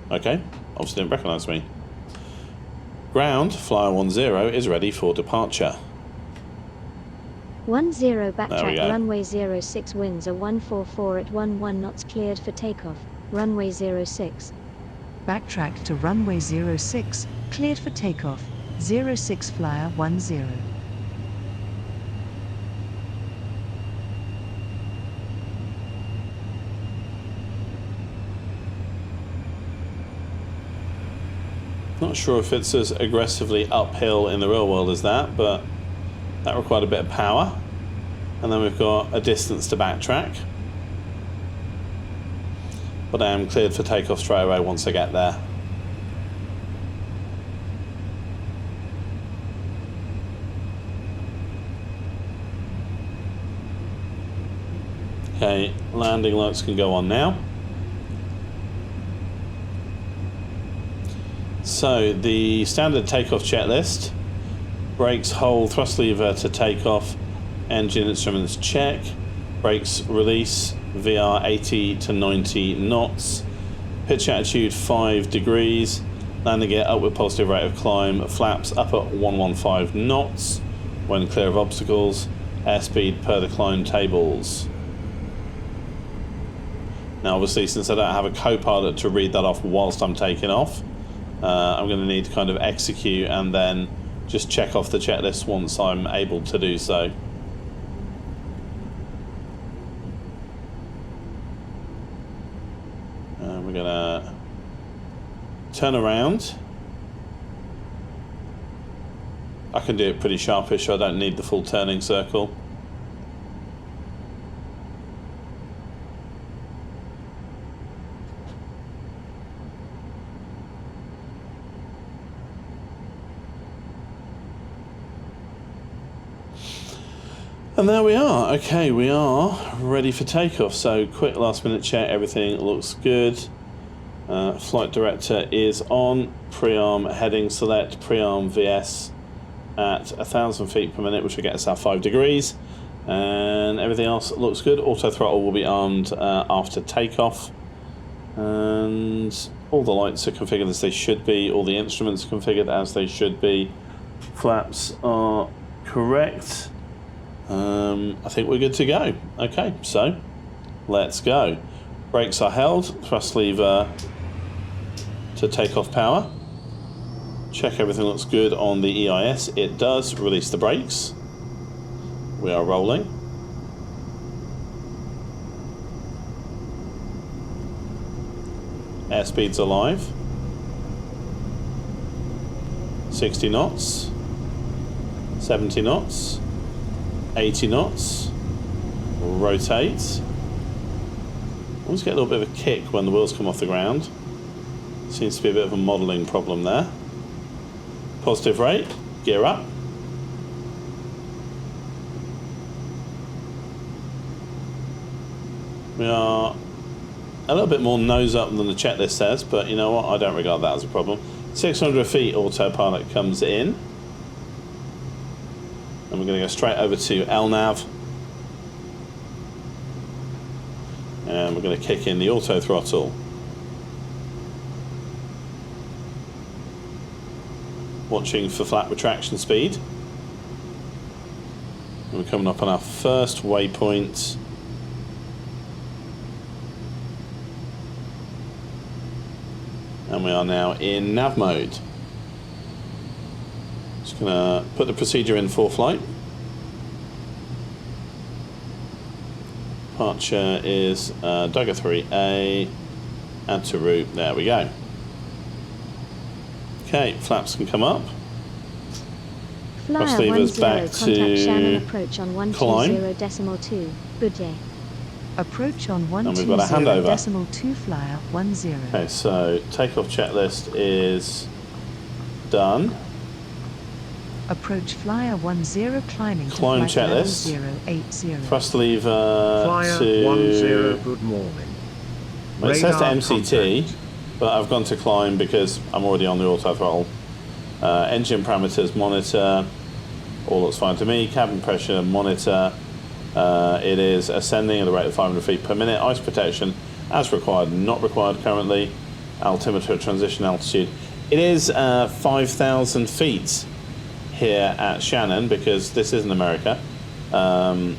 Okay, obviously didn't recognise me. Ground, Flyer 10 is ready for departure. 10 backtrack, runway 06, winds are 144 at 11 knots, cleared for takeoff. Runway 06. Backtrack to runway 06, cleared for takeoff. 06 Flyer 10. Not sure if it's as aggressively uphill in the real world as that, but that required a bit of power. And then we've got a distance to backtrack. But I am cleared for takeoff straight away once I get there. Okay, landing lights can go on now. So the standard takeoff checklist: brakes hold, thrust lever to takeoff, engine instruments check, brakes release, VR 80 to 90 knots, pitch attitude 5 degrees, landing gear upward positive rate of climb, flaps up at 115 knots when clear of obstacles, airspeed per the climb tables. Now obviously, since I don't have a co-pilot to read that off whilst I'm taking off, I'm going to need to kind of execute and then just check off the checklist once I'm able to do so. We're going to turn around. I can do it pretty sharpish, so I don't need the full turning circle. And there we are. Okay, we are ready for takeoff. So quick last minute check, everything looks good. Flight director is on. Pre-arm heading select, pre-arm VS at 1,000 feet per minute, which will get us our 5 degrees. And everything else looks good. Auto throttle will be armed after takeoff. And all the lights are configured as they should be. All the instruments are configured as they should be. Flaps are correct. I think we're good to go. Okay, so let's go. Brakes are held. Thrust lever to take off power. Check everything looks good on the EIS. It does. Release the brakes. We are rolling. Airspeed's alive. 60 knots. 70 knots. 80 knots. Rotate. Always get a little bit of a kick when the wheels come off the ground. Seems to be a bit of a modelling problem there. Positive rate. Gear up. We are a little bit more nose up than the checklist says, but you know what? I don't regard that as a problem. 600 feet autopilot comes in. And we're going to go straight over to LNAV. And we're going to kick in the auto throttle. Watching for flat retraction speed. And we're coming up on our first waypoint. And we are now in nav mode. Just going to put the procedure in ForeFlight. Departure is Dugger 3A. Add to route. There we go. Okay, flaps can come up. Thrust levers back to Shannon, approach on 120.2. Good day. Approach on And we've got a handover. 120.2 flyer 10. Okay, so takeoff checklist is done. Approach flyer 10 climbing Climb to flight level checklist. 080. Thrust lever Flyer to 10, good morning. Well, it says to Radar MCT, contact. but I've gone to climb because I'm already on the auto throttle. Engine parameters monitor, all looks fine to me. Cabin pressure monitor. It is ascending at a rate of 500 feet per minute. Ice protection as required, not required currently. Altimeter transition altitude. It is 5,000 feet here at Shannon because this isn't America. And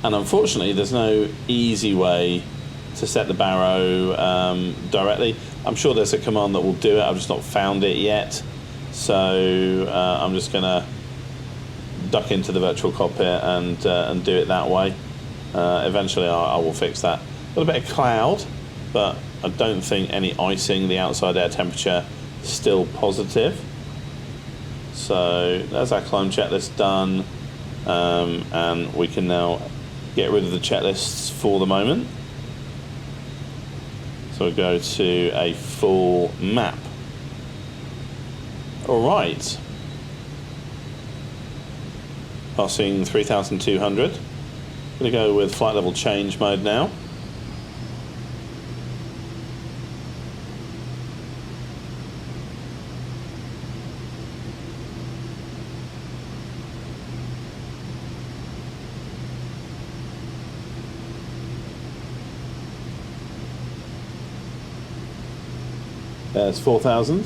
unfortunately, there's no easy way to set the baro directly. I'm sure there's a command that will do it. I've just not found it yet. So I'm just going to duck into the virtual cockpit and do it that way. Eventually I will fix that. A little bit of cloud, but I don't think any icing. The outside air temperature is still positive. So there's our climb checklist done, and we can now get rid of the checklists for the moment. So we'll go to a full map. All right. Passing 3,200. Going to go with flight level change mode now. There's 4,000.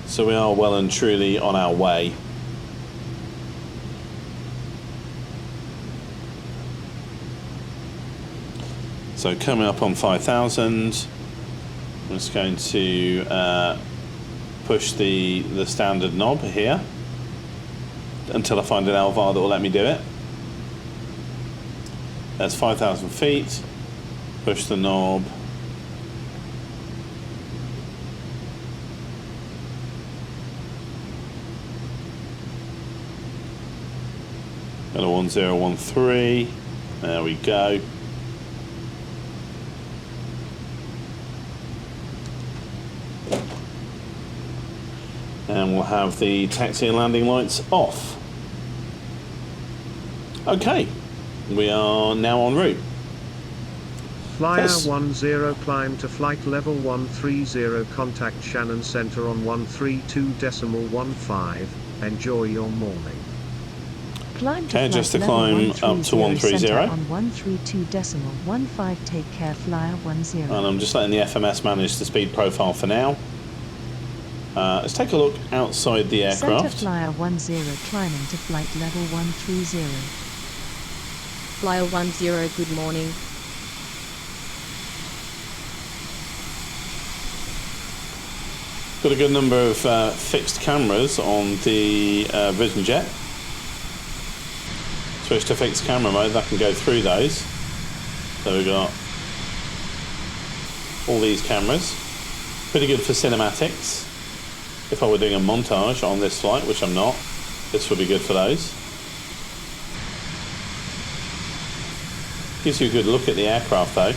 So we are well and truly on our way. So coming up on 5,000, I'm just going to push the standard knob here until I find an LVAR that will let me do it. That's 5,000 feet. Push the knob. Got a 1013. There we go. And we'll have the taxi and landing lights off. Okay, we are now en route. Flyer 10, climb to flight level 130, contact Shannon Center on 132.15. Enjoy your morning. Climb to okay, just to level climb up to 130. On 132.15, take care, flyer 10. And I'm just letting the FMS manage the speed profile for now. Let's take a look outside the aircraft. Center flyer 10, climbing to flight level 130. Flyer 10, good morning. Got a good number of fixed cameras on the Vision Jet. Switch to fixed camera mode, that can go through those. So we've got all these cameras. Pretty good for cinematics. If I were doing a montage on this flight, which I'm not, this would be good for those. Gives you a good look at the aircraft though.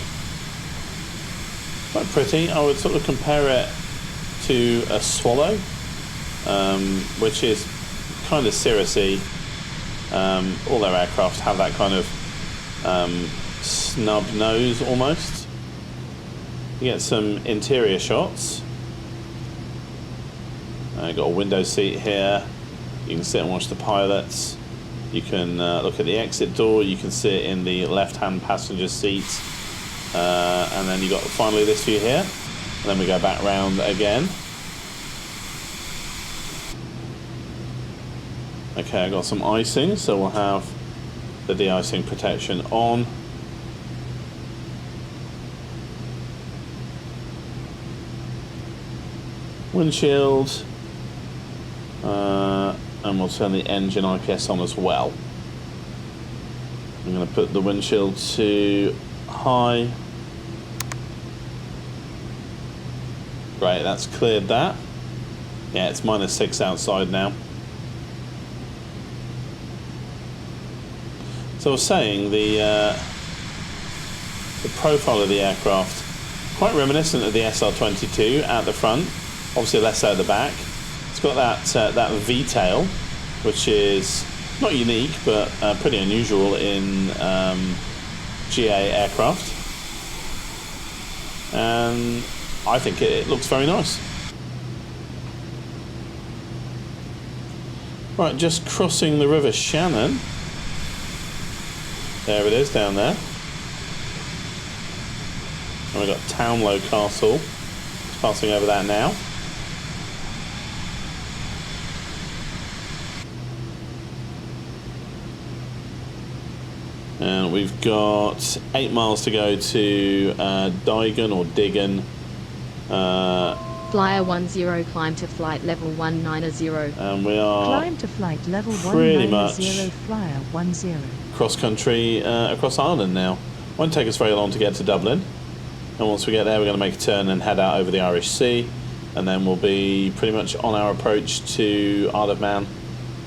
Quite pretty. I would sort of compare it to a Swallow, which is kind of cirrusy. All their aircraft have that kind of snub nose almost. You get some interior shots. Got a window seat here. You can sit and watch the pilots. You can look at the exit door. You can sit in the left-hand passenger seat. And then you got finally this view here. And then we go back round again. Okay, I got some icing, so we'll have the de-icing protection on. Windshield. And we'll turn the engine IPS on as well. I'm going to put the windshield to high. Great, that's cleared that. Yeah, it's -6 outside now. So I was saying the profile of the aircraft quite reminiscent of the SR-22 at the front, obviously less so at the back. It's got that V-tail, which is not unique but pretty unusual in GA aircraft, and I think it looks very nice. Right, just crossing the River Shannon. There it is down there. And we've got Townlow Castle. Just passing over that now. And we've got 8 miles to go to Digan or Digan. Flyer 10, climb to flight level 190. And we are Climb to flight level pretty 190, much flyer 10. cross country across Ireland now. Won't take us very long to get to Dublin. And once we get there, we're going to make a turn and head out over the Irish Sea. And then we'll be pretty much on our approach to Isle of Man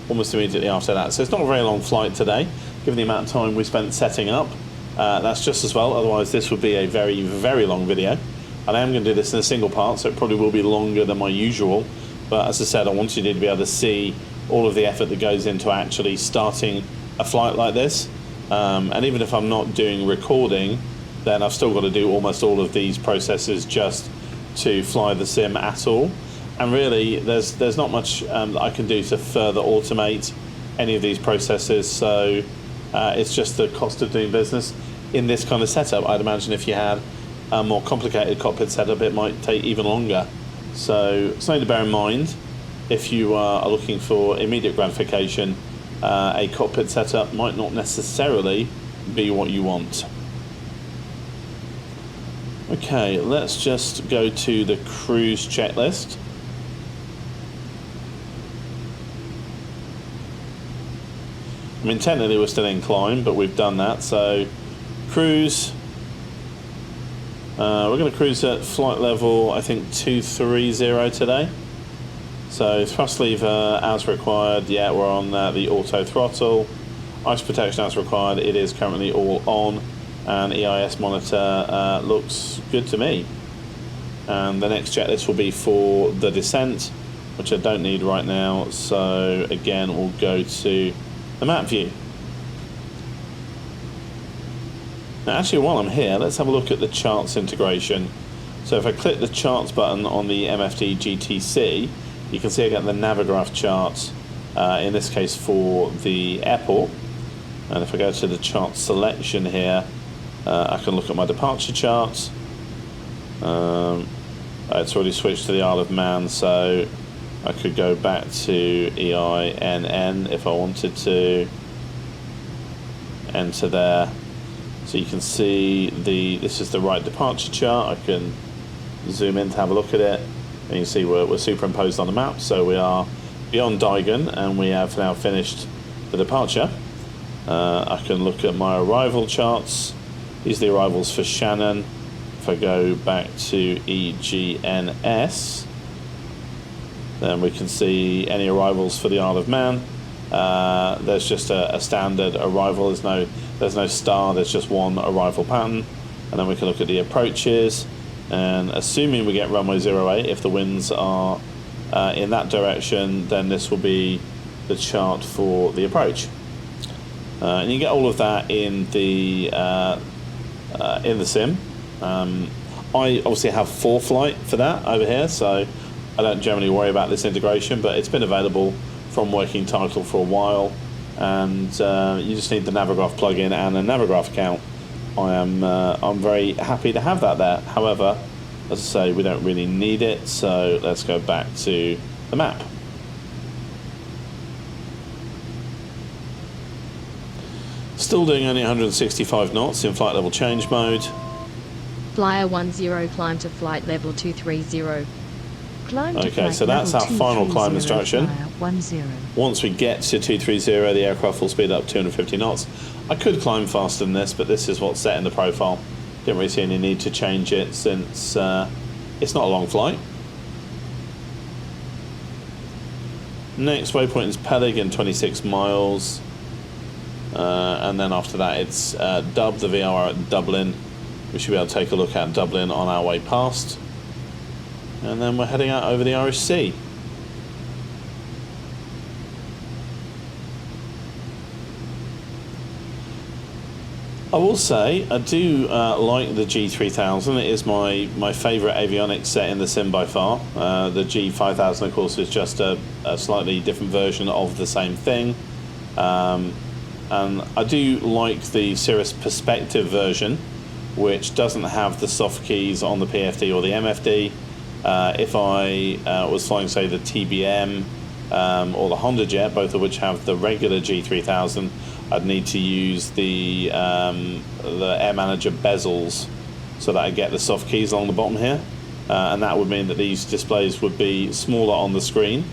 almost immediately after that. So it's not a very long flight today, given the amount of time we spent setting up. That's just as well, otherwise this would be a very, very long video. And I am going to do this in a single part, so it probably will be longer than my usual. But as I said, I wanted you to be able to see all of the effort that goes into actually starting a flight like this. And even if I'm not doing recording, then I've still got to do almost all of these processes just to fly the sim at all. And really, there's not much that I can do to further automate any of these processes. So it's just the cost of doing business in this kind of setup. I'd imagine if you had a more complicated cockpit setup, it might take even longer. So something to bear in mind if you are looking for immediate gratification. A cockpit setup might not necessarily be what you want. Okay, let's just go to the cruise checklist. I mean, technically we're still in climb, but we've done that. So, cruise. We're going to cruise at flight level, I think, 230 today. So, thrust lever as required. Yeah, we're on the auto throttle. Ice protection as required. It is currently all on. And EIS monitor looks good to me. And the next checklist will be for the descent, which I don't need right now. So, again, we'll go to the map view. Now actually, while I'm here, let's have a look at the charts integration. So if I click the charts button on the MFD GTC, you can see I get the Navigraph charts, in this case for the airport. And if I go to the chart selection here, I can look at my departure charts. It's already switched to the Isle of Man, so I could go back to EINN if I wanted to, enter there. So you can see this is the right departure chart. I can zoom in to have a look at it, and you can see we're superimposed on the map. So we are beyond Dublin, and we have now finished the departure. I can look at my arrival charts. These are the arrivals for Shannon. If I go back to EGNS, then we can see any arrivals for the Isle of Man. There's just a standard arrival. There's no star. There's just one arrival pattern. And then we can look at the approaches. And assuming we get runway 08, if the winds are in that direction, then this will be the chart for the approach. And you get all of that in the sim. I obviously have ForeFlight for that over here, so I don't generally worry about this integration, but it's been available from working title for a while, and you just need the Navigraph plugin and a Navigraph account. I'm very happy to have that there. However, as I say, we don't really need it, so let's go back to the map. Still doing only 165 knots in flight level change mode. Flyer 10, climb to flight level 230. Climb to Okay, flight so that's our level final climb 230 instruction. via 10. Once we get to 230, the aircraft will speed up 250 knots. I could climb faster than this, but this is what's set in the profile. Didn't really see any need to change it since it's not a long flight. Next waypoint is Pelican, 26 miles. And then after that it's Dub, the VRR at Dublin. We should be able to take a look at Dublin on our way past. And then we're heading out over the Irish Sea. I will say, I do like the G3000. It is my favourite avionics set in the sim by far. The G5000, of course, is just a slightly different version of the same thing. And I do like the Cirrus Perspective version, which doesn't have the soft keys on the PFD or the MFD. If I was flying, say, the TBM or the Honda Jet, both of which have the regular G3000, I'd need to use the Air Manager bezels so that I get the soft keys along the bottom here. And that would mean that these displays would be smaller on the screen,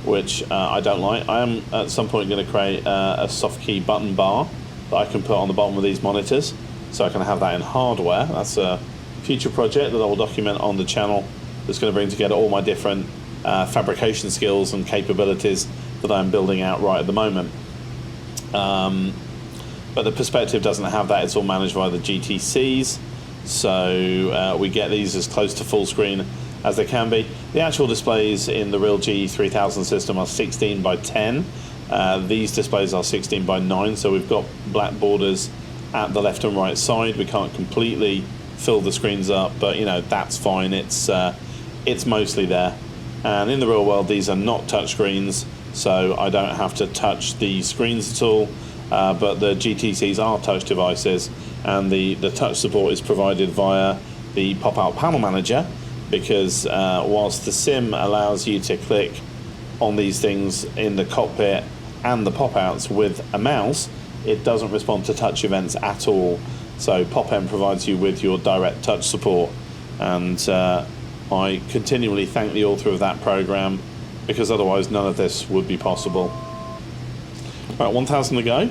which I don't like. I am at some point going to create a soft key button bar that I can put on the bottom of these monitors, so I can have that in hardware. That's a future project that I will document on the channel that's going to bring together all my different fabrication skills and capabilities that I'm building out right at the moment. But the Perspective doesn't have that. It's all managed by the GTCs, so we get these as close to full screen as they can be. The actual displays in the real G3000 system are 16 by 10. These displays are 16 by 9, so we've got black borders at the left and right side. We can't completely fill the screens up, but you know, that's fine. It's mostly there. And in the real world, these are not touch screens, so I don't have to touch the screens at all. But the GTCs are touch devices, and the touch support is provided via the pop-out panel manager, because whilst the sim allows you to click on these things in the cockpit and the pop-outs with a mouse, it doesn't respond to touch events at all. So PopM provides you with your direct touch support. And I continually thank the author of that program, because otherwise none of this would be possible. Right, 1,000 to go.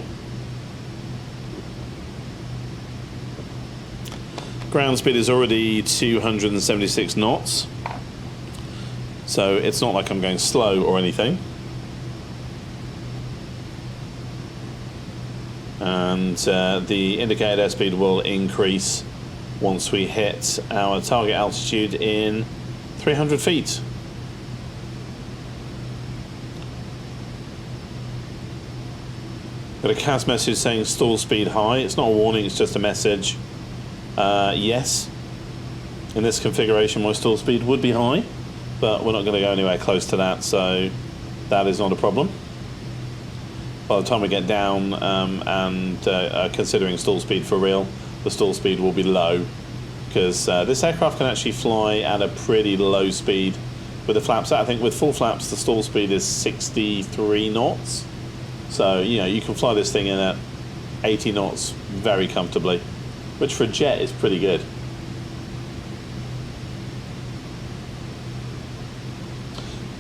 Ground speed is already 276 knots, so it's not like I'm going slow or anything. And the indicated airspeed will increase once we hit our target altitude in 300 feet. Got a CAS message saying stall speed high. It's not a warning, it's just a message. Yes, in this configuration my stall speed would be high, but we're not going to go anywhere close to that, so that is not a problem. By the time we get down and considering stall speed for real, the stall speed will be low, because this aircraft can actually fly at a pretty low speed with the flaps. I think with full flaps the stall speed is 63 knots. So, you know, you can fly this thing in at 80 knots very comfortably, which for a jet is pretty good.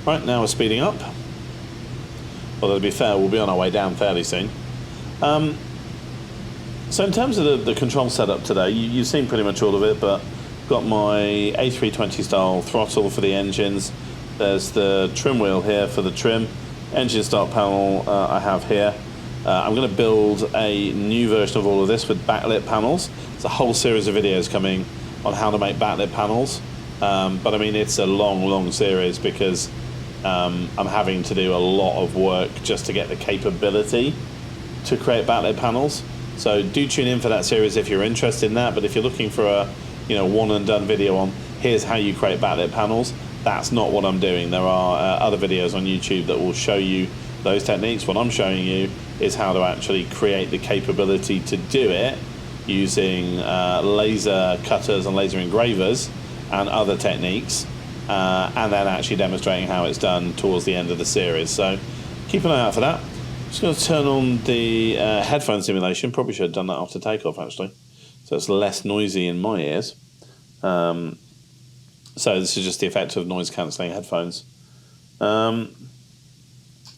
Right, now we're speeding up. Although to be fair, we'll be on our way down fairly soon. So in terms of the control setup today, you've seen pretty much all of it, but I've got my A320 style throttle for the engines. There's the trim wheel here for the trim. Engine start panel I have here. I'm going to build a new version of all of this with backlit panels. There's a whole series of videos coming on how to make backlit panels. But I mean, it's a long series, because I'm having to do a lot of work just to get the capability to create backlit panels. So do tune in for that series if you're interested in that. But if you're looking for a one and done video on here's how you create backlit panels, that's not what I'm doing. There are other videos on YouTube that will show you those techniques. What I'm showing you is how to actually create the capability to do it using laser cutters and laser engravers and other techniques, and then actually demonstrating how it's done towards the end of the series. So keep an eye out for that. Just going to turn on the headphone simulation. Probably should have done that after takeoff, actually, so it's less noisy in my ears. So this is just the effect of noise cancelling headphones.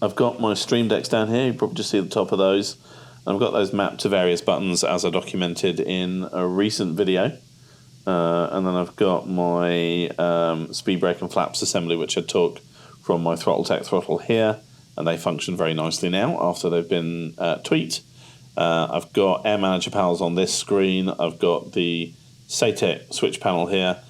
I've got my stream decks down here. You probably just see the top of those. I've got those mapped to various buttons as I documented in a recent video. And then I've got my speed brake and flaps assembly, which I took from my ThrottleTech throttle here, and they function very nicely now after they've been tweaked. I've got Air Manager panels on this screen. I've got the SATEC switch panel here.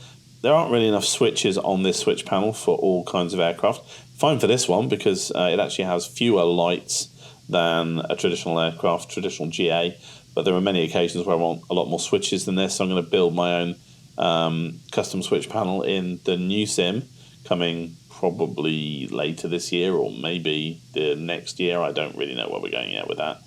There aren't really enough switches on this switch panel for all kinds of aircraft. Fine for this one, because it actually has fewer lights than a traditional aircraft, traditional GA, but there are many occasions where I want a lot more switches than this, so I'm going to build my own custom switch panel in the new sim, coming probably later this year or maybe the next year. I don't really know where we're going yet with that.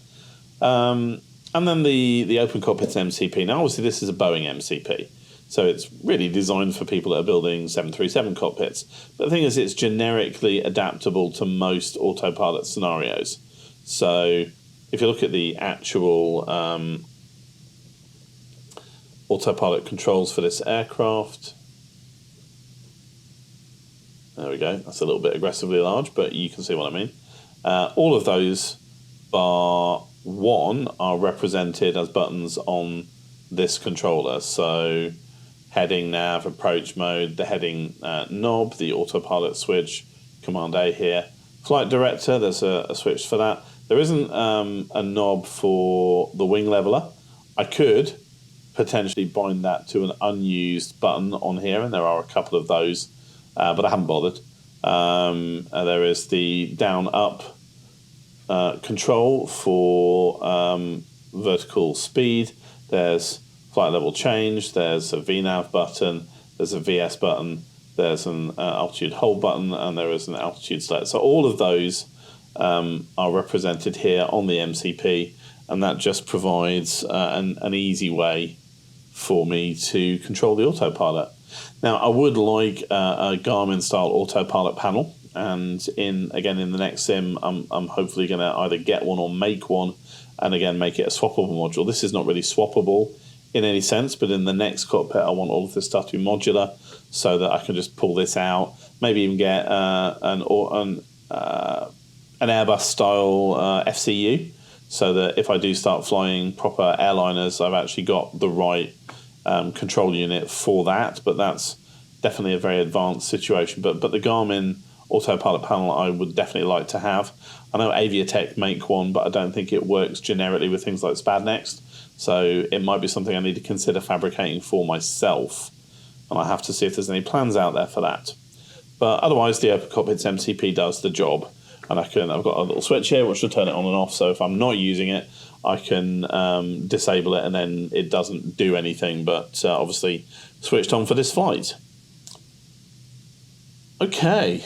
And then the open cockpit MCP. Now obviously this is a Boeing MCP, so it's really designed for people that are building 737 cockpits. But the thing is, it's generically adaptable to most autopilot scenarios. So if you look at the actual autopilot controls for this aircraft, there we go. That's a little bit aggressively large, but you can see what I mean. All of those bar one are represented as buttons on this controller. So heading nav, approach mode, the heading knob, the autopilot switch, command A here. Flight director, there's a switch for that. There isn't a knob for the wing leveler. I could potentially bind that to an unused button on here, and there are a couple of those, but I haven't bothered. There is the down-up control for vertical speed. There's flight level change. There's a VNAV button. There's a VS button. There's an altitude hold button, and there is an altitude select. So all of those are represented here on the MCP, and that just provides an easy way for me to control the autopilot. Now, I would like a Garmin-style autopilot panel, and in the next sim, I'm hopefully going to either get one or make one, and again make it a swappable module. This is not really swappable in any sense, but in the next cockpit I want all of this stuff to be modular so that I can just pull this out, maybe even get an Airbus style FCU, so that if I do start flying proper airliners, I've actually got the right control unit for that. But that's definitely a very advanced situation. But the Garmin autopilot panel I would definitely like to have. I know Aviatech make one, but I don't think it works generically with things like SpadNext. So it might be something I need to consider fabricating for myself, and I have to see if there's any plans out there for that. But otherwise, the Open Cockpit's MCP does the job, and I've got a little switch here which will turn it on and off. So if I'm not using it, I can disable it, and then it doesn't do anything. But obviously, switched on for this flight. Okay,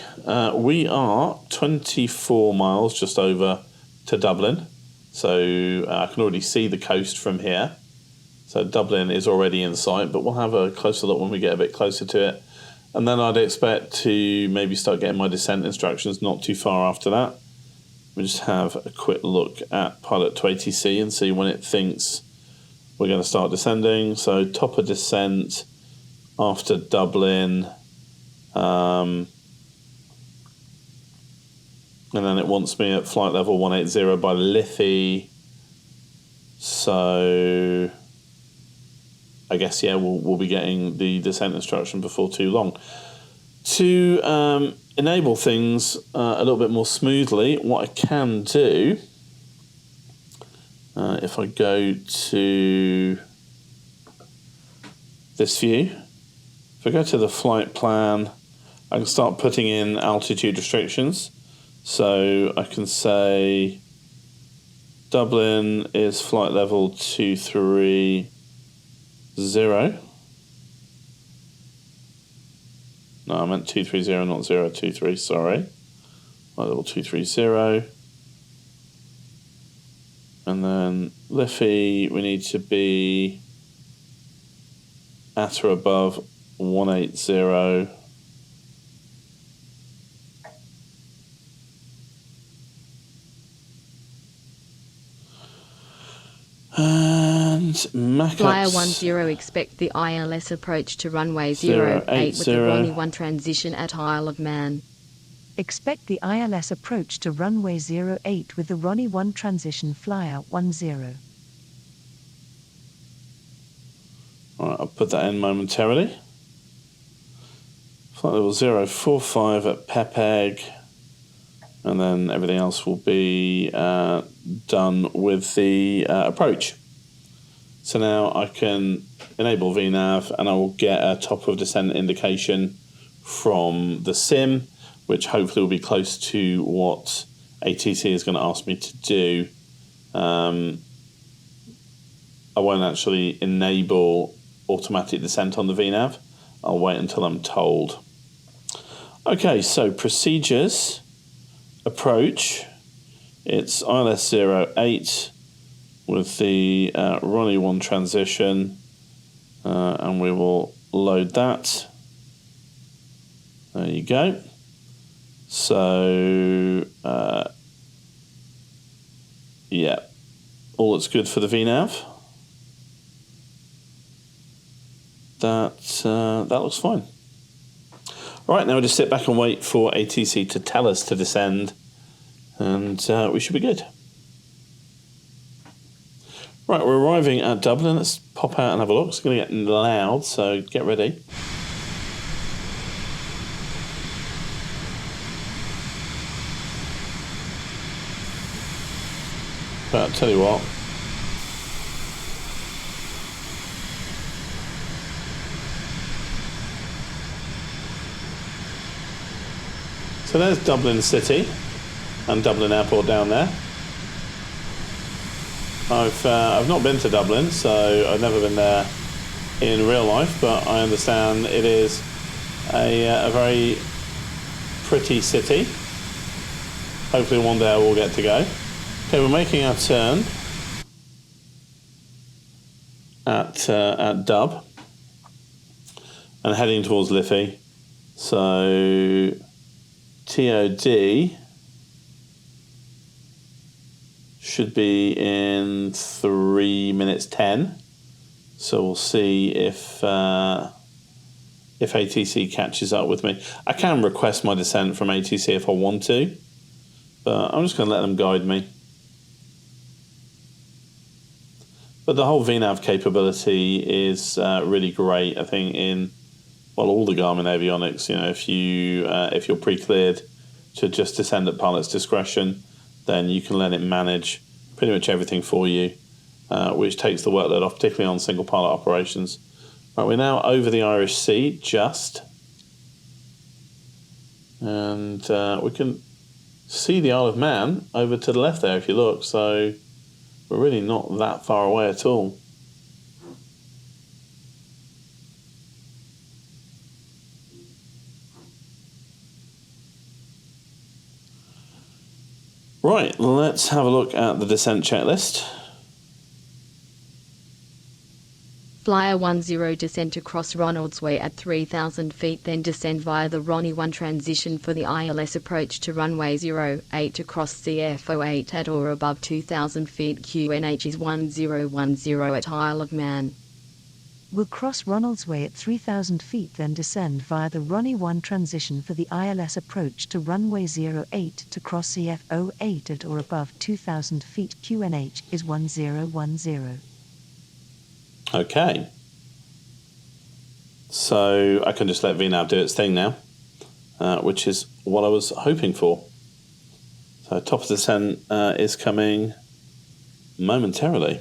we are 24 miles just over to Dublin. So I can already see the coast from here. So Dublin is already in sight, but we'll have a closer look when we get a bit closer to it. And then I'd expect to maybe start getting my descent instructions not too far after that. We'll just have a quick look at Pilot to ATC and see when it thinks we're going to start descending. So top of descent after Dublin. And then it wants me at flight level 180 by Liffey. So I guess, yeah, we'll be getting the descent instruction before too long. To enable things a little bit more smoothly, what I can do, if I go to this view, if I go to the flight plan, I can start putting in altitude restrictions. So I can say Dublin is flight level 230. No, I meant 230, not 023, sorry. Flight level 230. And then Liffey, we need to be at or above 180. And Mac Flyer 10, expect the ILS approach to runway 08 with the Ronnie 1 transition at Isle of Man. Expect the ILS approach to runway 08 with the Ronnie 1 transition flyout 10. Alright, I'll put that in momentarily. Flight level 045 at Pepeg. And then everything else will be done with the approach. So now I can enable VNAV and I will get a top of descent indication from the sim, which hopefully will be close to what ATC is going to ask me to do. I won't actually enable automatic descent on the VNAV. I'll wait until I'm told. Okay, so procedures. Approach, it's ILS 08 with the Ronnie 1 transition, and we will load that. There you go. So, yeah, all that's good for the VNAV. That looks fine. All right, now we'll just sit back and wait for ATC to tell us to descend, and we should be good. Right, we're arriving at Dublin. Let's pop out and have a look. It's going to get loud, so get ready. But I'll tell you what. So there's Dublin City and Dublin Airport down there. I've not been to Dublin, so I've never been there in real life, but I understand it is a very pretty city. Hopefully one day I will get to go. Okay, we're making our turn at Dub and heading towards Liffey. So TOD should be in 3 minutes 10. So we'll see if ATC catches up with me. I can request my descent from ATC if I want to, but I'm just going to let them guide me. But the whole VNav capability is really great. I think in all the Garmin avionics, you know, if you're pre-cleared to just descend at pilot's discretion, then you can let it manage pretty much everything for you, which takes the workload off, particularly on single pilot operations. Right, we're now over the Irish Sea, just, and we can see the Isle of Man over to the left there if you look, so we're really not that far away at all. Right, let's have a look at the descent checklist. Flyer 10 descent across Ronaldsway at 3,000 feet, then descend via the Ronnie 1 transition for the ILS approach to runway 08 across CF08 at or above 2,000 feet. QNH is 1010 at Isle of Man. Will cross Ronaldsway at 3,000 feet, then descend via the Ronnie 1 transition for the ILS approach to runway 08 to cross CF08 at or above 2,000 feet. QNH is 1010. Okay. So I can just let VNav do its thing now, which is what I was hoping for. So top of descent is coming momentarily.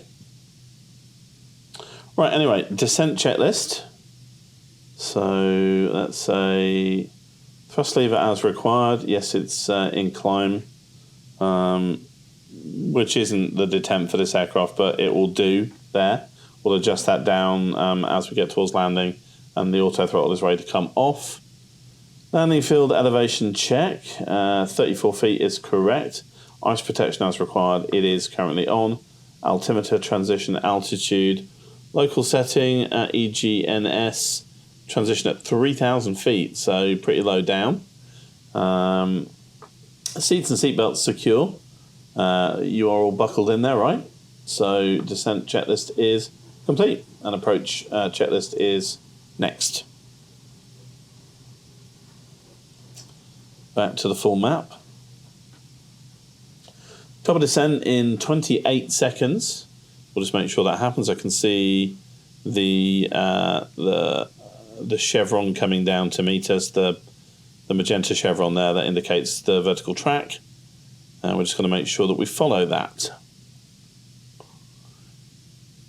Right, anyway, descent checklist. So let's say thrust lever as required. Yes, it's in climb, which isn't the detempt for this aircraft, but it will do there. We'll adjust that down as we get towards landing, and the auto throttle is ready to come off. Landing field elevation check, 34 feet is correct. Ice protection as required, it is currently on. Altimeter transition altitude. Local setting at EGNS, transition at 3,000 feet, so pretty low down. Seats and seatbelts secure. You are all buckled in there, right? So descent checklist is complete, and approach checklist is next. Back to the full map. Top of descent in 28 seconds. We'll just make sure that happens. I can see the chevron coming down to meet us, the magenta chevron there that indicates the vertical track. And we're just going to make sure that we follow that.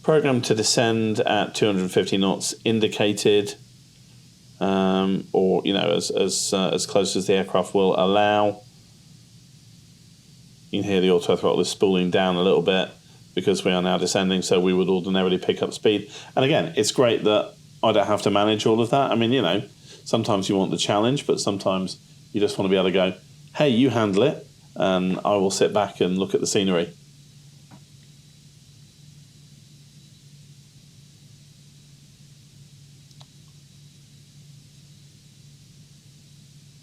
Program to descend at 250 knots indicated, or as close as the aircraft will allow. You can hear the auto throttle is spooling down a little bit because we are now descending, so we would ordinarily pick up speed. And again, it's great that I don't have to manage all of that. I mean, sometimes you want the challenge, but sometimes you just want to be able to go, hey, you handle it, and I will sit back and look at the scenery.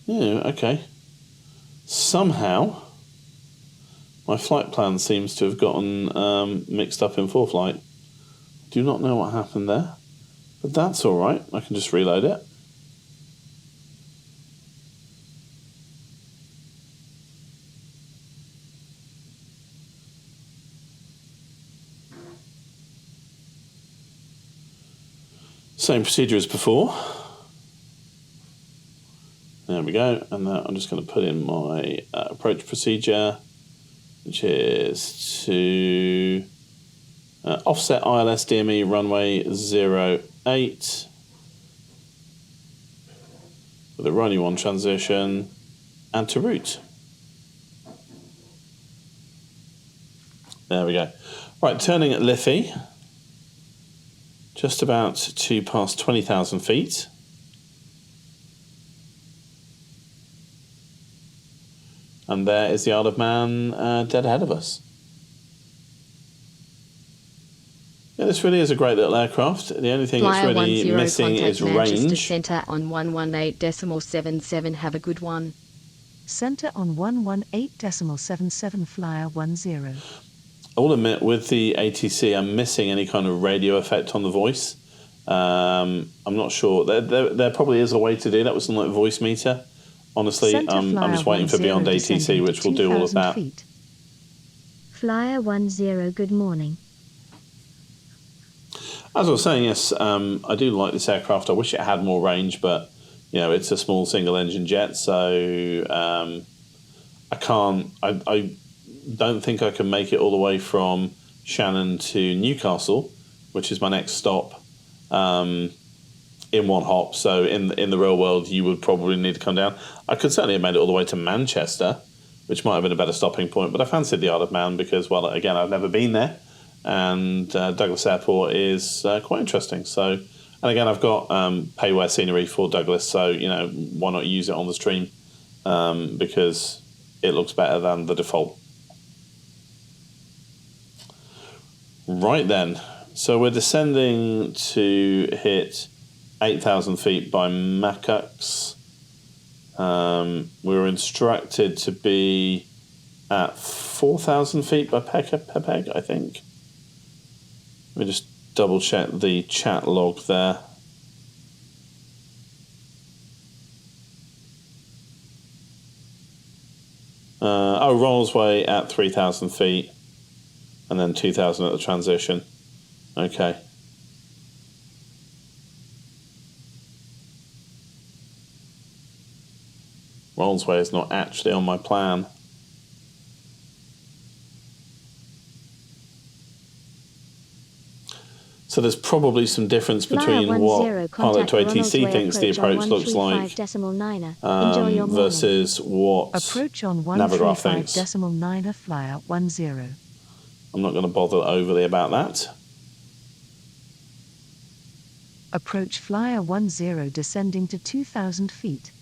Yeah, okay. Somehow, my flight plan seems to have gotten mixed up in ForeFlight. Do not know what happened there, but that's all right. I can just reload it. Same procedure as before. There we go, and now I'm just going to put in my approach procedure, which is to offset ILS DME runway 08 with a runway 1 transition and to route. There we go. Right, turning at Liffey, just about to pass 20,000 feet. And there is the Isle of Man dead ahead of us. Yeah, this really is a great little aircraft. The only thing it's really missing is range. Centre on 118.77. Have a good one. Centre on 118.77 flyer 10. will admit, with the ATC, I'm missing any kind of radio effect on the voice. I'm not sure. There probably is a way to do that with something like voice meter. Honestly, I'm just waiting for Beyond ATC, which will do all of that. Feet. Flyer 10, good morning. As I was saying, yes, I do like this aircraft. I wish it had more range, but you know, it's a small single-engine jet, so I don't think I can make it all the way from Shannon to Newcastle, which is my next stop, in one hop. So in the real world, you would probably need to come down. I could certainly have made it all the way to Manchester, which might have been a better stopping point, but I fancied the Isle of Man because, well, again, I've never been there, and Douglas Airport is quite interesting. So, and again, I've got payware scenery for Douglas, so, you know, why not use it on the stream, because it looks better than the default. Right then, so we're descending to hit 8,000 feet by Macux. We were instructed to be at 4,000 feet by Pepeg, I think. Let me just double check the chat log there. Rollsway at 3,000 feet. And then 2,000 at the transition. Okay. Rollsway is not actually on my plan. So there's probably some difference between what Pilot to ATC thinks the approach looks like versus what Approach on Navigraph thinks. 135.9 flyer 10. I'm not going to bother overly about that. Approach flyer 10 descending to 2,000 feet.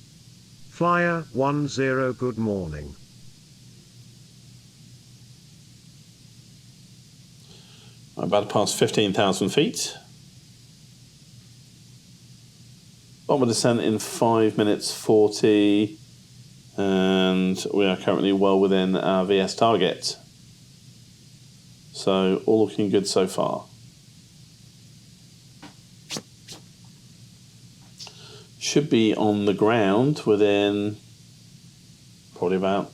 Flyer 10, good morning. I'm about to pass 15,000 feet. Bomber descent in 5 minutes 40, and we are currently well within our VS target. So all looking good so far. Should be on the ground within probably about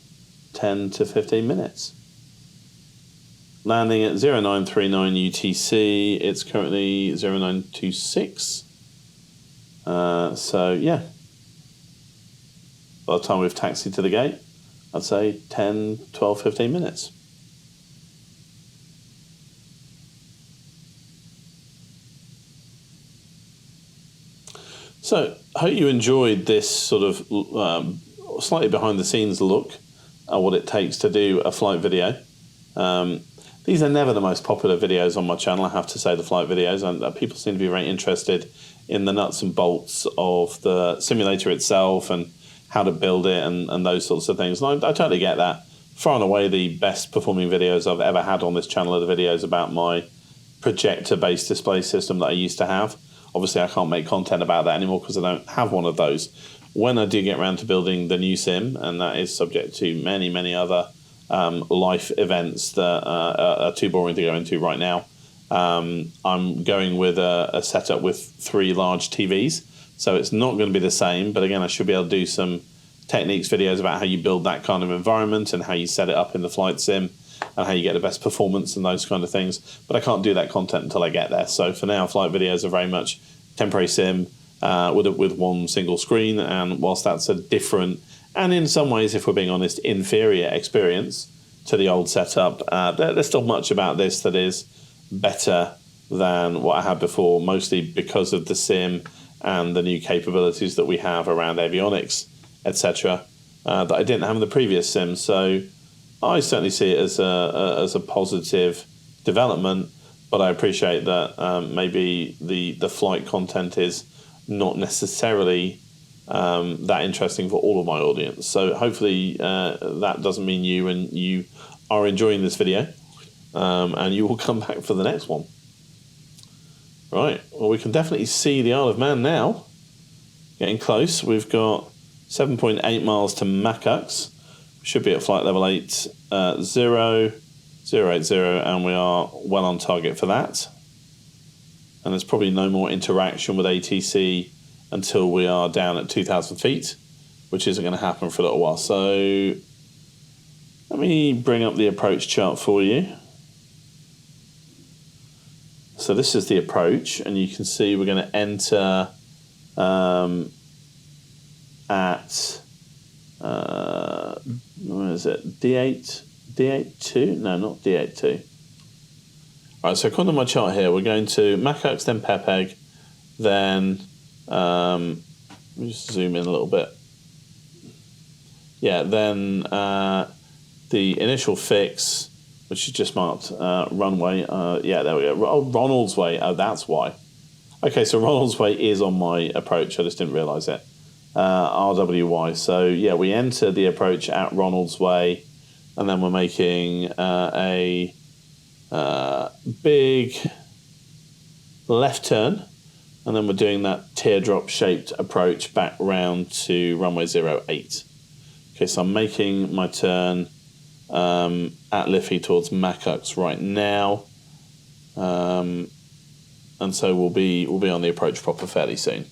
10 to 15 minutes. Landing at 0939 UTC. It's currently 0926. So yeah, by the time we've taxied to the gate, I'd say 10, 12, 15 minutes. So I hope you enjoyed this sort of slightly behind the scenes look at what it takes to do a flight video. These are never the most popular videos on my channel, I have to say, the flight videos, and people seem to be very interested in the nuts and bolts of the simulator itself and how to build it and those sorts of things. And I totally get that. Far and away the best performing videos I've ever had on this channel are the videos about my projector-based display system that I used to have. Obviously, I can't make content about that anymore because I don't have one of those. When I do get around to building the new sim, and that is subject to many, many other life events that are too boring to go into right now, I'm going with a setup with 3 large TVs. So it's not going to be the same, but again, I should be able to do some techniques videos about how you build that kind of environment and how you set it up in the flight sim and how you get the best performance and those kind of things. But I can't do that content until I get there. So for now, flight videos are very much temporary sim with one single screen. And whilst that's a different, and in some ways, if we're being honest, inferior experience to the old setup, there's still much about this that is better than what I had before, mostly because of the sim and the new capabilities that we have around avionics, etc., that I didn't have in the previous sim. So I certainly see it as a positive development, but I appreciate that maybe the flight content is not necessarily that interesting for all of my audience. So hopefully that doesn't mean you are enjoying this video, and you will come back for the next one. Right, well, we can definitely see the Isle of Man now. Getting close. We've got 7.8 miles to Macux. We should be at flight level 80. 080, and we are well on target for that. And there's probably no more interaction with ATC until we are down at 2,000 feet, which isn't going to happen for a little while. So let me bring up the approach chart for you. So this is the approach, and you can see we're going to enter at where is it? D82? No, not D82. All right, so according to my chart here, we're going to Macux, then Pepeg, then let me just zoom in a little bit. Yeah, then the initial fix, which is just marked runway. Yeah, there we go. Oh, Ronald's Way. Oh, that's why. Okay, so Ronald's Way is on my approach. I just didn't realise it. RWY. So, yeah, we enter the approach at Ronald's Way, and then we're making a big left turn, and then we're doing that teardrop-shaped approach back round to runway 08. Okay, so I'm making my turn at Liffey towards Macux right now, and so we'll be on the approach proper fairly soon.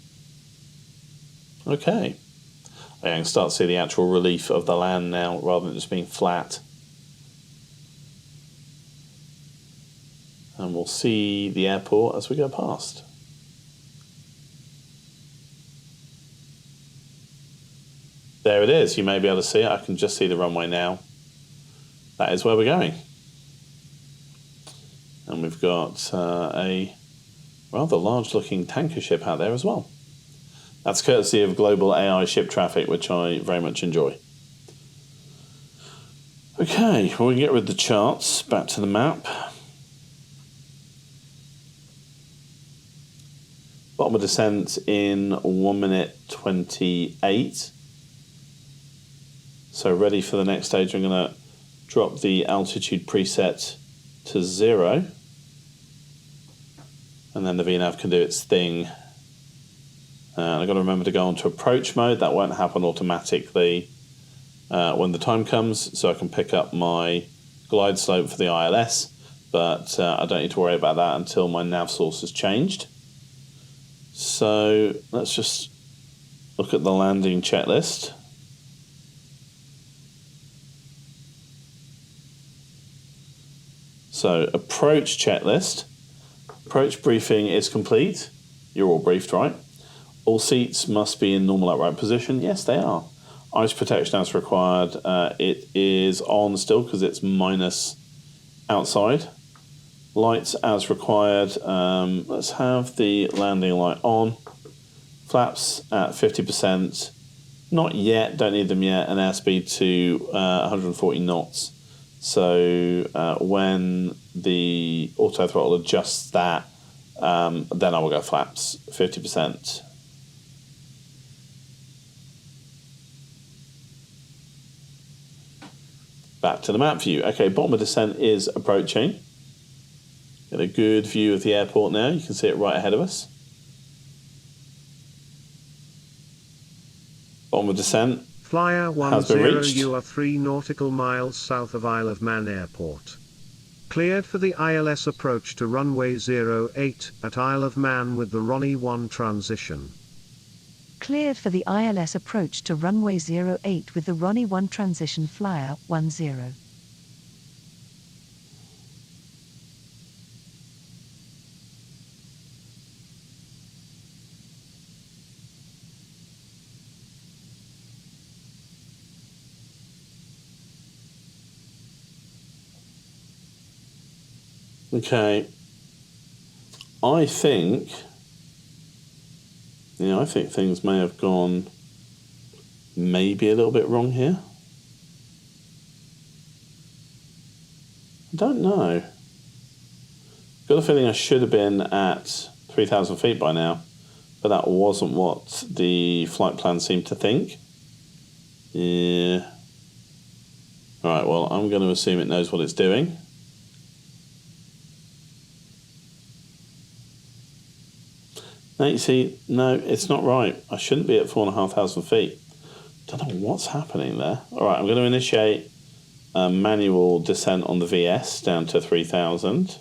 Okay, I can start to see the actual relief of the land now rather than just being flat. And we'll see the airport as we go past. There it is. You may be able to see it. I can just see the runway now. That is where we're going. And we've got a rather large looking tanker ship out there as well. That's courtesy of global AI ship traffic, which I very much enjoy. Okay, well, we can get rid of the charts. Back to the map. Bottom of descent in 1 minute 28. So ready for the next stage. I'm going to drop the altitude preset to 0. And then the VNAV can do its thing. And I've got to remember to go on to approach mode. That won't happen automatically when the time comes. So I can pick up my glide slope for the ILS. But I don't need to worry about that until my nav source has changed. So let's just look at the landing checklist. So approach checklist. Approach briefing is complete. You're all briefed, right? All seats must be in normal upright position. Yes, they are. Ice protection as required. It is on still because it's minus outside. Lights as required. Let's have the landing light on. Flaps at 50%. Not yet, don't need them yet. And airspeed to 140 knots. So when the auto throttle adjusts that, then I will go flaps 50%. Back to the map view. Okay, bottom of descent is approaching. Get a good view of the airport now. You can see it right ahead of us. Bottom of descent. Flyer 10, you are 3 nautical miles south of Isle of Man Airport. Cleared for the ILS approach to runway 08 at Isle of Man with the Ronnie 1 transition. Cleared for the ILS approach to runway 08 with the Ronnie 1 transition Flyer 10. Okay, I think things may have gone maybe a little bit wrong here. I don't know. Got a feeling I should have been at 3,000 feet by now, but that wasn't what the flight plan seemed to think. Yeah. All right, well, I'm going to assume it knows what it's doing. Now you see, no, it's not right. I shouldn't be at 4,500 feet. Don't know what's happening there. All right, I'm going to initiate a manual descent on the VS down to 3000.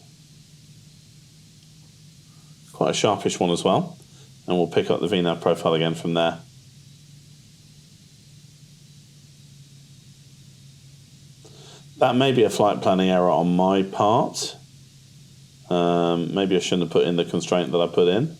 Quite a sharpish one as well. And we'll pick up the VNAV profile again from there. That may be a flight planning error on my part. Maybe I shouldn't have put in the constraint that I put in.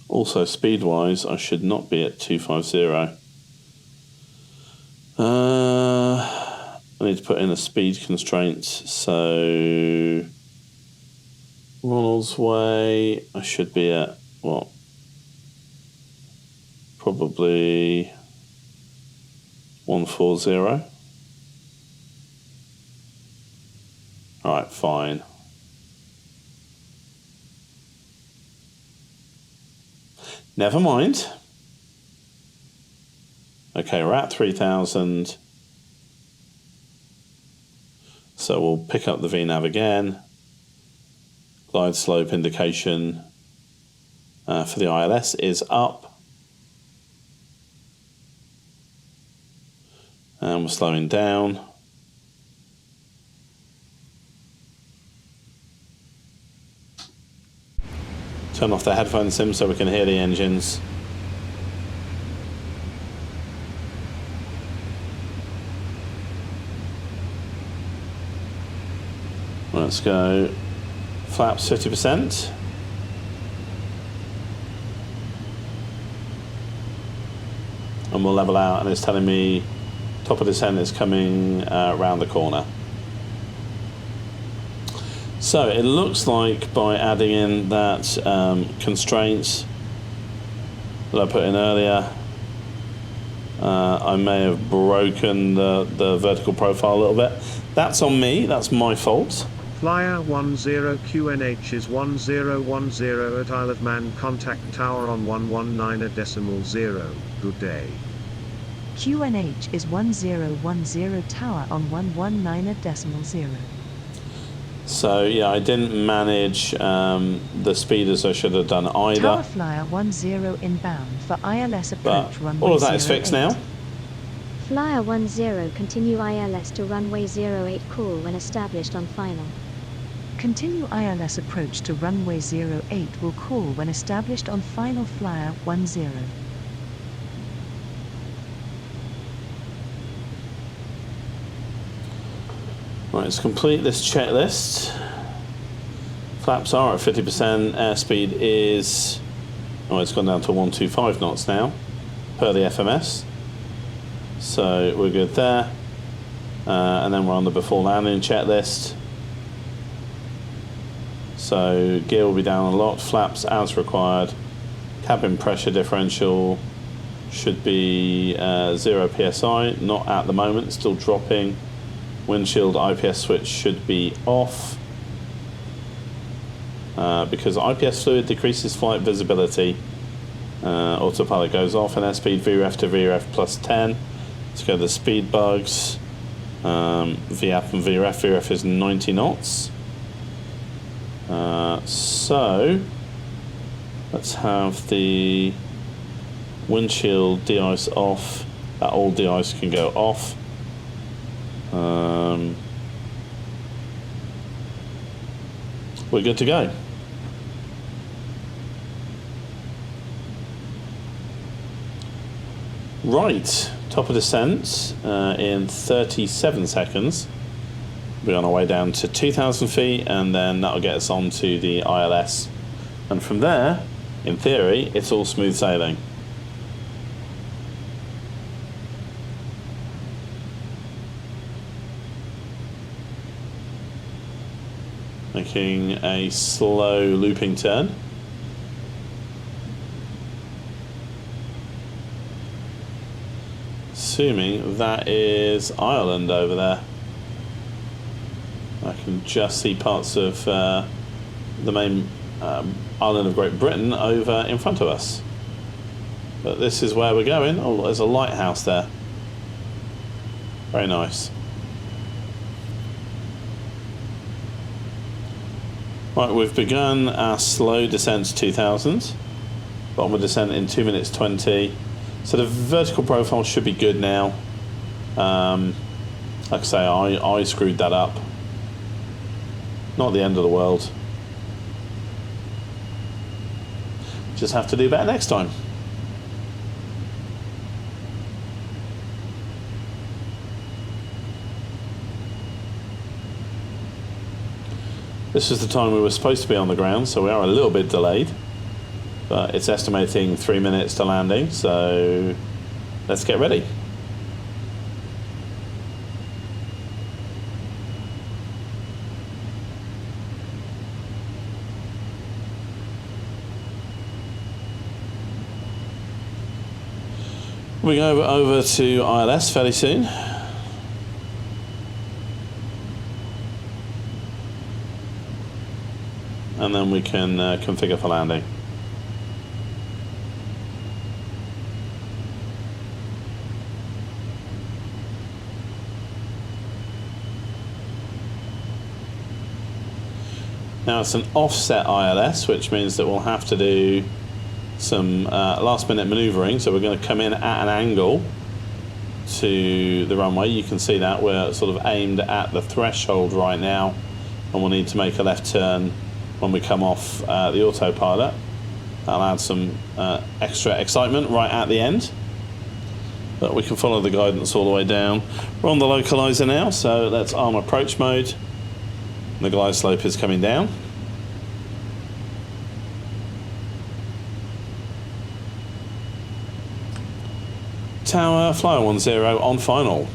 Also, speed-wise, I should not be at 250. I need to put in a speed constraint, so Ronald's Way, I should be at, what, probably 140. Alright, fine. Never mind. Okay, we're at 3000. So we'll pick up the VNAV again. Glide slope indication for the ILS is up. And we're slowing down. Turn off the headphone sim so we can hear the engines. Let's go flaps 50%. And we'll level out, and it's telling me top of descent is coming around the corner. So it looks like by adding in that constraint that I put in earlier, I may have broken the vertical profile a little bit. That's on me, that's my fault. Flyer 10QNH is 1010 at Isle of Man, contact tower on 119.0. Good day. QNH is 1010 tower on 119.0. So yeah, I didn't manage the speed as I should have done either. Tower Flyer 10 inbound for ILS approach runway all of that is fixed now. Flyer 10 continue ILS to runway 08 call when established on final. Continue ILS approach to runway 08 will call when established on final Flyer 10. Right, let's complete this checklist. Flaps are at 50%, airspeed is, oh, it's gone down to 125 knots now, per the FMS. So we're good there. And then we're on the before landing checklist. So gear will be down a lot, flaps as required. Cabin pressure differential should be 0 PSI, not at the moment, still dropping. Windshield IPS switch should be off because IPS fluid decreases flight visibility. Autopilot goes off, and airspeed VREF to VREF plus 10. Let's go to the speed bugs. VAP and VREF. VREF is 90 knots. So let's have the windshield de-ice off. That old de-ice can go off. We're good to go. Right, top of descent in 37 seconds. We're on our way down to 2,000 feet, and then that'll get us onto the ILS. And from there, in theory, it's all smooth sailing. Making a slow looping turn. Assuming that is Ireland over there. I can just see parts of the main island of Great Britain over in front of us. But this is where we're going. Oh, there's a lighthouse there. Very nice. Right, we've begun our slow descent to 2000. Bottom of descent in 2 minutes 20. So the vertical profile should be good now. Like I say, I screwed that up. Not the end of the world. Just have to do better next time. This is the time we were supposed to be on the ground, so we are a little bit delayed. But it's estimating 3 minutes to landing, so let's get ready. We're going over to ILS fairly soon. And then we can configure for landing. Now it's an offset ILS, which means that we'll have to do some last minute manoeuvring. So we're going to come in at an angle to the runway. You can see that we're sort of aimed at the threshold right now, and we'll need to make a left turn when we come off the autopilot. That'll add some extra excitement right at the end. But we can follow the guidance all the way down. We're on the localizer now, so let's arm approach mode. The glide slope is coming down. Tower, flyer 10 on final.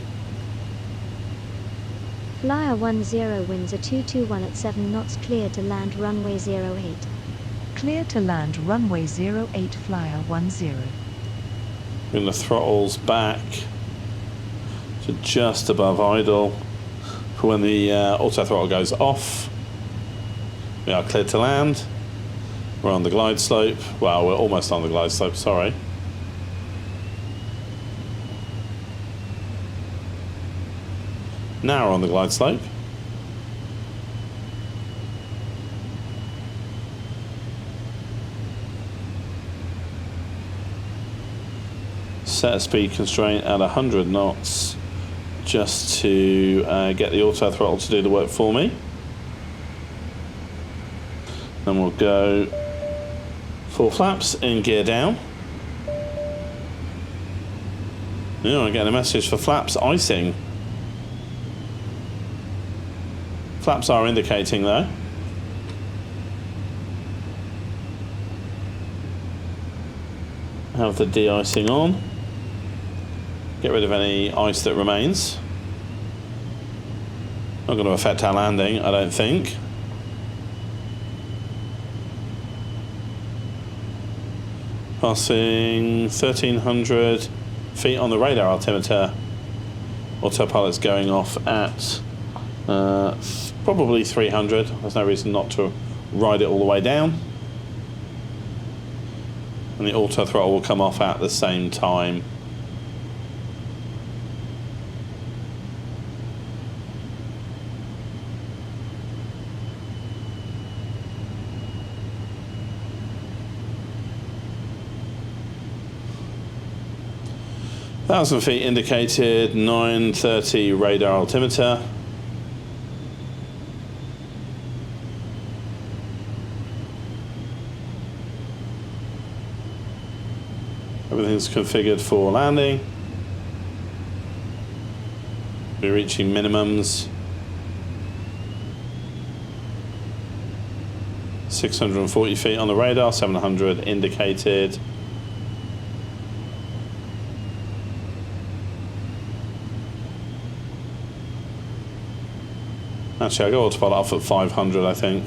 Flyer 10 winds are 221 at 7 knots, clear to land runway 08. Clear to land runway 08, flyer 10. Bring the throttles back to just above idle for when the auto throttle goes off. We are cleared to land. We're on the glide slope. Well, we're almost on the glide slope, sorry. Now we're on the glide slope. Set a speed constraint at 100 knots just to get the auto throttle to do the work for me. Then we'll go 4 flaps in gear down. I'm getting a message for flaps icing. Flaps are indicating though. Have the de-icing on. Get rid of any ice that remains. Not going to affect our landing, I don't think. Passing 1300 feet on the radar altimeter. Autopilot's going off at probably 300. There's no reason not to ride it all the way down. And the auto throttle will come off at the same time. Thousand feet indicated, 930 radar altimeter. Everything's configured for landing. We're reaching minimums. 640 feet on the radar, 700 indicated. Actually, I'll go autopilot off at 500, I think.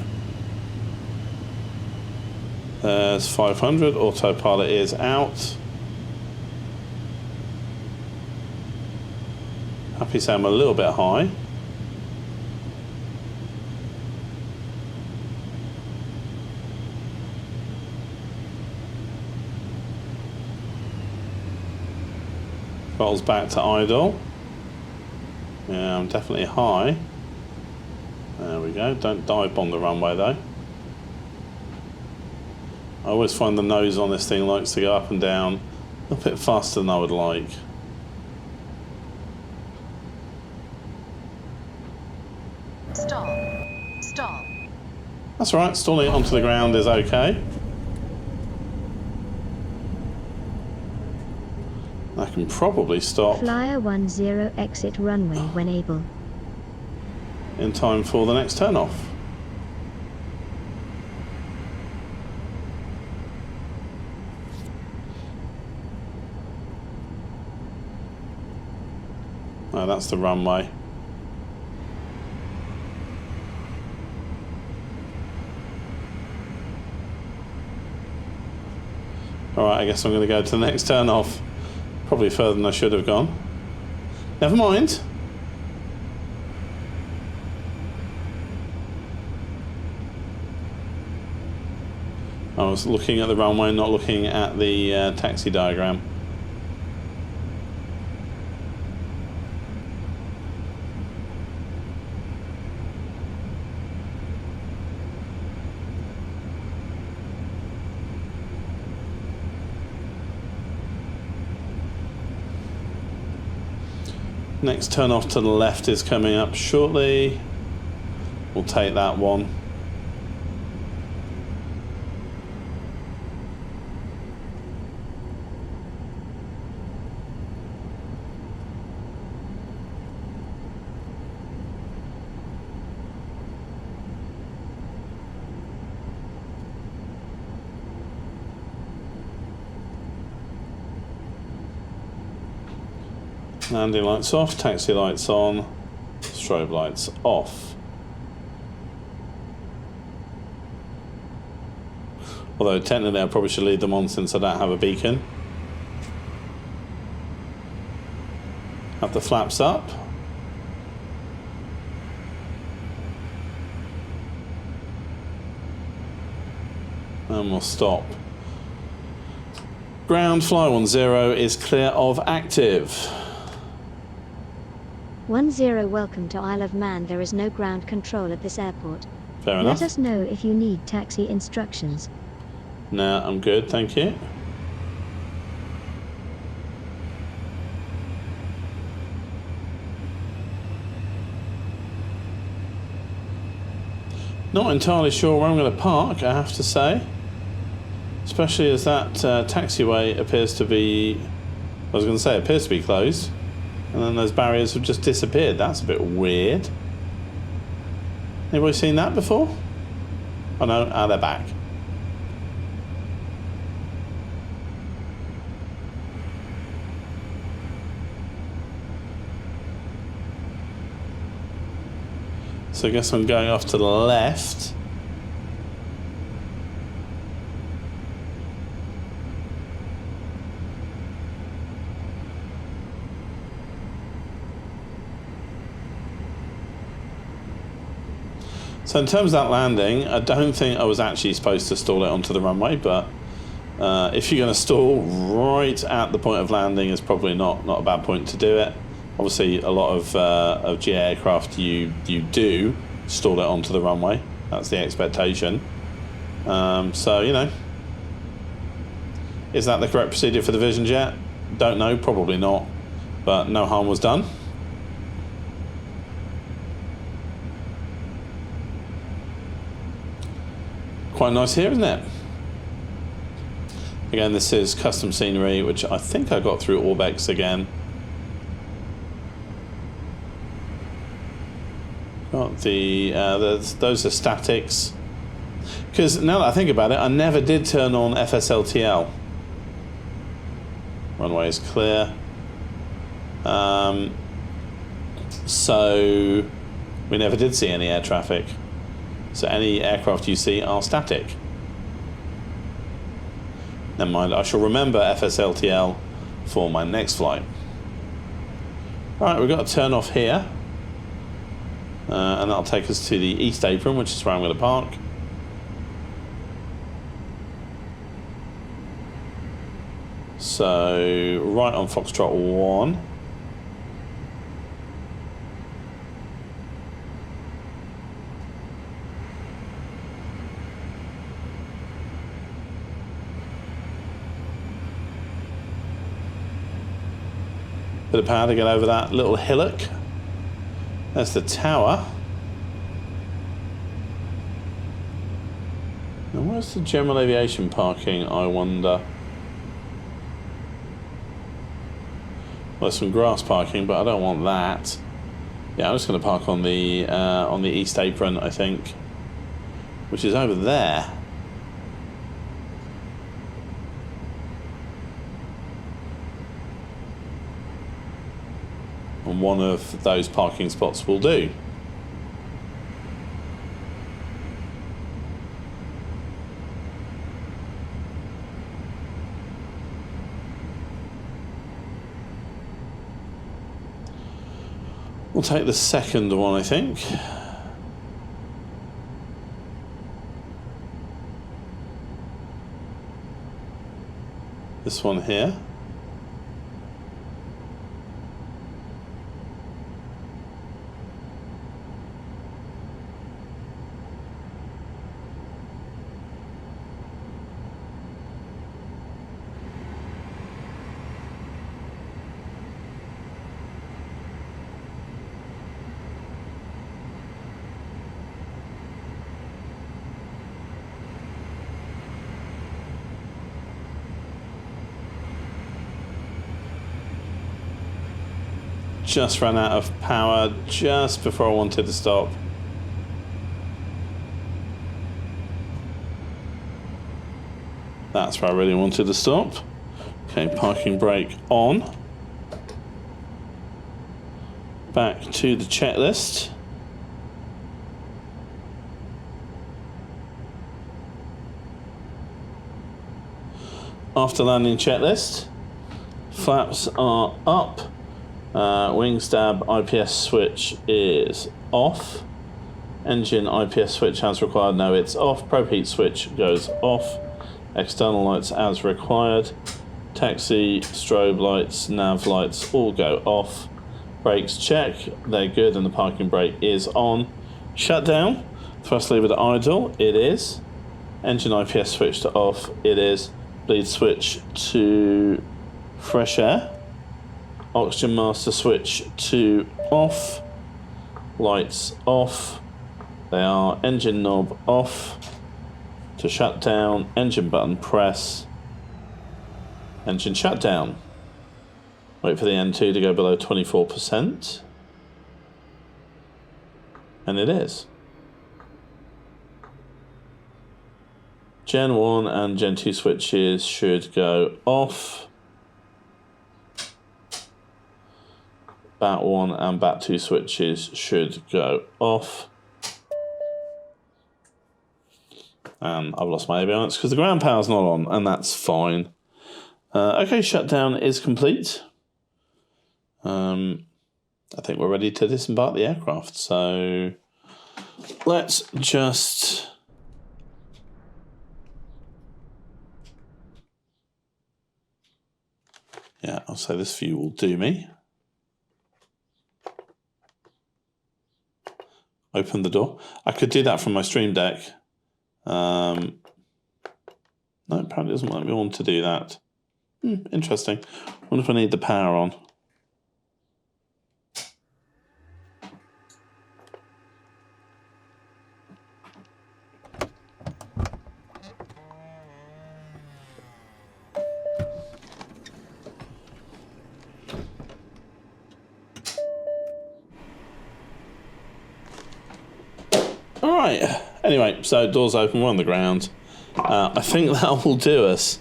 There's 500, autopilot is out. Happy to say I'm a little bit high. Throttles back to idle. Yeah, I'm definitely high. There we go. Don't dive bomb the runway though. I always find the nose on this thing likes to go up and down a bit faster than I would like. Stop. Stop. That's all right. Stalling it onto the ground is okay. I can probably stop Flyer 10 exit runway when able. in time for the next turn off. Oh, that's the runway. Alright, I guess I'm going to go to the next turn off. Probably further than I should have gone. Never mind. I was looking at the runway, not looking at the taxi diagram. Next turn off to the left is coming up shortly. We'll take that one. Landing lights off, taxi lights on, strobe lights off. Although technically I probably should leave them on since I don't have a beacon. Have the flaps up. And we'll stop. Ground Fly 10 is clear of active. 10 welcome to Isle of Man. There is no ground control at this airport. Fair enough. Let us know if you need taxi instructions. No, I'm good, thank you. Not entirely sure where I'm going to park, I have to say. Especially as that taxiway appears to be... I was going to say, appears to be closed. And then those barriers have just disappeared. That's a bit weird. Anybody seen that before? Oh no, they're back. So I guess I'm going off to the left. So in terms of that landing, I don't think I was actually supposed to stall it onto the runway, but if you're going to stall right at the point of landing, is probably not a bad point to do it. Obviously, a lot of GA aircraft you do stall it onto the runway. That's the expectation. So you know, is that the correct procedure for the Vision Jet? Don't know, probably not, but no harm was done. Quite nice here, isn't it? Again, this is custom scenery, which I think I got through Orbx again. Got the those are statics. Because now that I think about it, I never did turn on FSLTL. Runway is clear. So we never did see any air traffic. So any aircraft you see are static. Never mind, I shall remember FSLTL for my next flight. Alright, we've got to turn off here. And that'll take us to the east apron, which is where I'm going to park. So, right on Foxtrot 1. Bit of power to get over that little hillock. There's the tower. And where's the general aviation parking, I wonder? Well, there's some grass parking, but I don't want that. Yeah, I'm just going to park on the east apron, I think, which is over there. And one of those parking spots will do. We'll take the second one, I think. This one here. Just ran out of power just before I wanted to stop. That's where I really wanted to stop. Okay, parking brake on. Back to the checklist. After landing checklist, flaps are up. Wing stab IPS switch is off. Engine IPS switch as required. No, it's off. Probe heat switch goes off. External lights as required. Taxi, strobe lights, nav lights all go off. Brakes check. They're good and the parking brake is on. Shutdown. Thrust lever to idle. It is. Engine IPS switch to off. It is. Bleed switch to fresh air. Oxygen master switch to off. Lights off. They are. Engine knob off. To shut down. Engine button press. Engine shutdown. Wait for the N2 to go below 24%. And it is. Gen 1 and Gen 2 switches should go off. BAT 1 and BAT 2 switches should go off. And I've lost my avionics because the ground power's not on, and that's fine. Okay, shutdown is complete. I think we're ready to disembark the aircraft. So let's just... Yeah, I'll say this view will do me. Open the door. I could do that from my Stream Deck. No, apparently it doesn't let me want to do that. Interesting. I wonder if I need the power on. Alright, anyway, so doors open, we're on the ground. I think that will do us.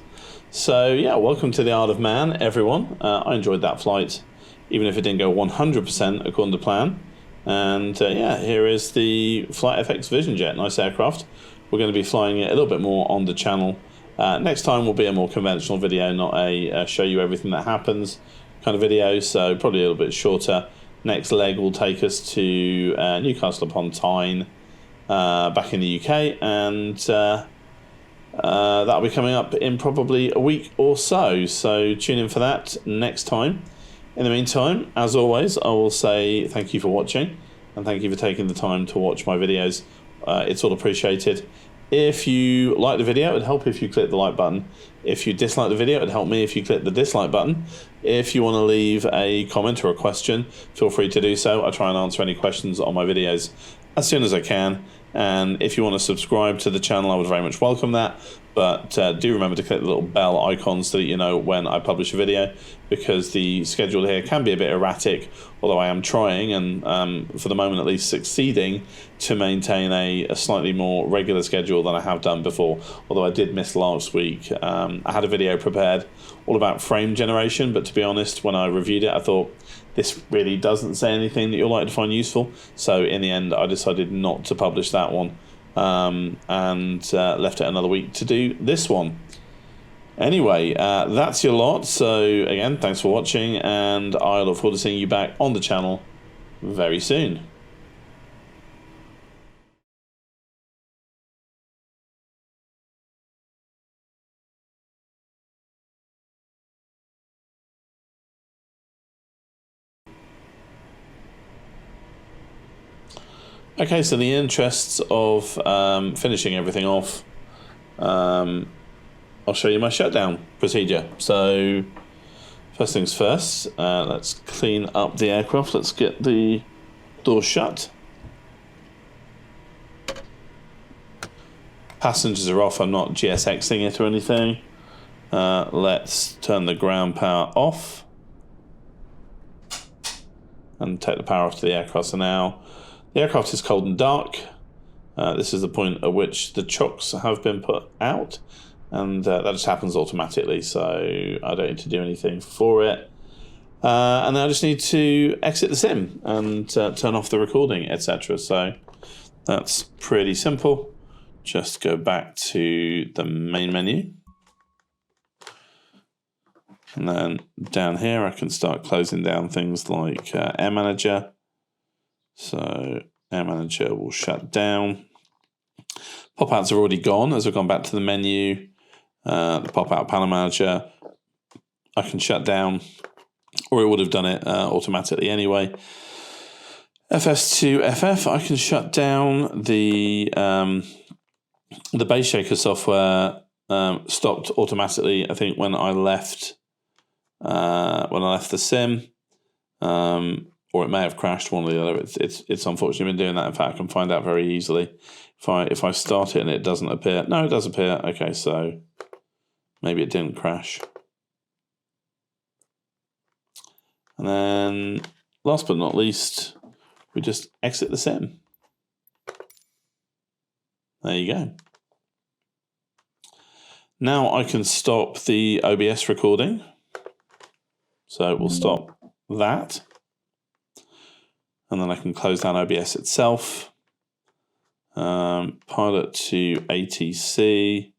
So yeah, welcome to the Isle of Man, everyone. I enjoyed that flight, even if it didn't go 100% according to plan. And yeah, here is the FlightFX Vision Jet, nice aircraft. We're going to be flying it a little bit more on the channel. Next time will be a more conventional video, not a show you everything that happens kind of video, so probably a little bit shorter. Next leg will take us to Newcastle upon Tyne, back in the UK, and that'll be coming up in probably a week or so. So tune in for that next time. In the meantime, as always, I will say thank you for watching, and thank you for taking the time to watch my videos. It's all appreciated. If you like the video, it'd help if you click the like button. If you dislike the video, it'd help me if you click the dislike button. If you want to leave a comment or a question, feel free to do so. I try and answer any questions on my videos as soon as I can. And if you want to subscribe to the channel, I would very much welcome that. But do remember to click the little bell icon so that you know when I publish a video, because the schedule here can be a bit erratic, although I am trying and for the moment at least succeeding to maintain a slightly more regular schedule than I have done before. Although I did miss last week. I had a video prepared all about frame generation, but to be honest, when I reviewed it, I thought this really doesn't say anything that you're likely to find useful. So in the end, I decided not to publish that one and left it another week to do this one. Anyway, that's your lot. So again, thanks for watching, and I look forward to seeing you back on the channel very soon. Okay, so in the interests of finishing everything off, I'll show you my shutdown procedure. So first things first, let's clean up the aircraft. Let's get the door shut. Passengers are off. I'm not GSXing it or anything. Let's turn the ground power off and take the power off to the aircraft. So now the aircraft is cold and dark. This is the point at which the chocks have been put out, and that just happens automatically, so I don't need to do anything for it. And then I just need to exit the sim and turn off the recording, etc. So that's pretty simple. Just go back to the main menu. And then down here I can start closing down things like Air Manager. So Air Manager will shut down. Pop-outs are already gone as I've gone back to the menu. The pop-out panel manager I can shut down, or it would have done it automatically anyway. FS2FF I can shut down. The base shaker software stopped automatically, I think, when I left the sim, or it may have crashed, one or the other. It's unfortunately been doing that. In fact, I can find out very easily if I start it and it doesn't appear. No, it does appear. Okay, so maybe it didn't crash. And then, last but not least, we just exit the sim. There you go. Now I can stop the OBS recording. So we'll stop that. And then I can close down OBS itself. Pilot to ATC.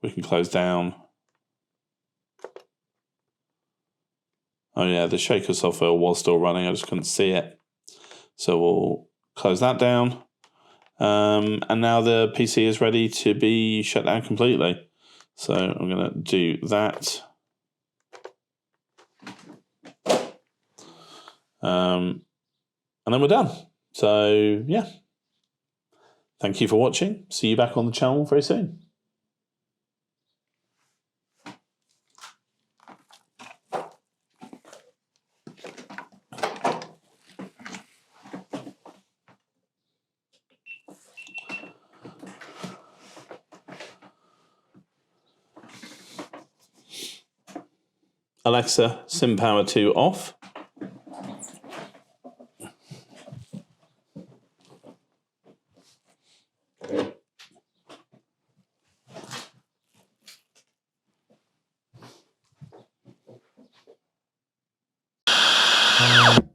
We can close down. Oh yeah, the shaker software was still running. I just couldn't see it. So we'll close that down. And now the PC is ready to be shut down completely. So I'm going to do that. And then we're done. So yeah. Thank you for watching. See you back on the channel very soon. Alexa, sim power 2 off.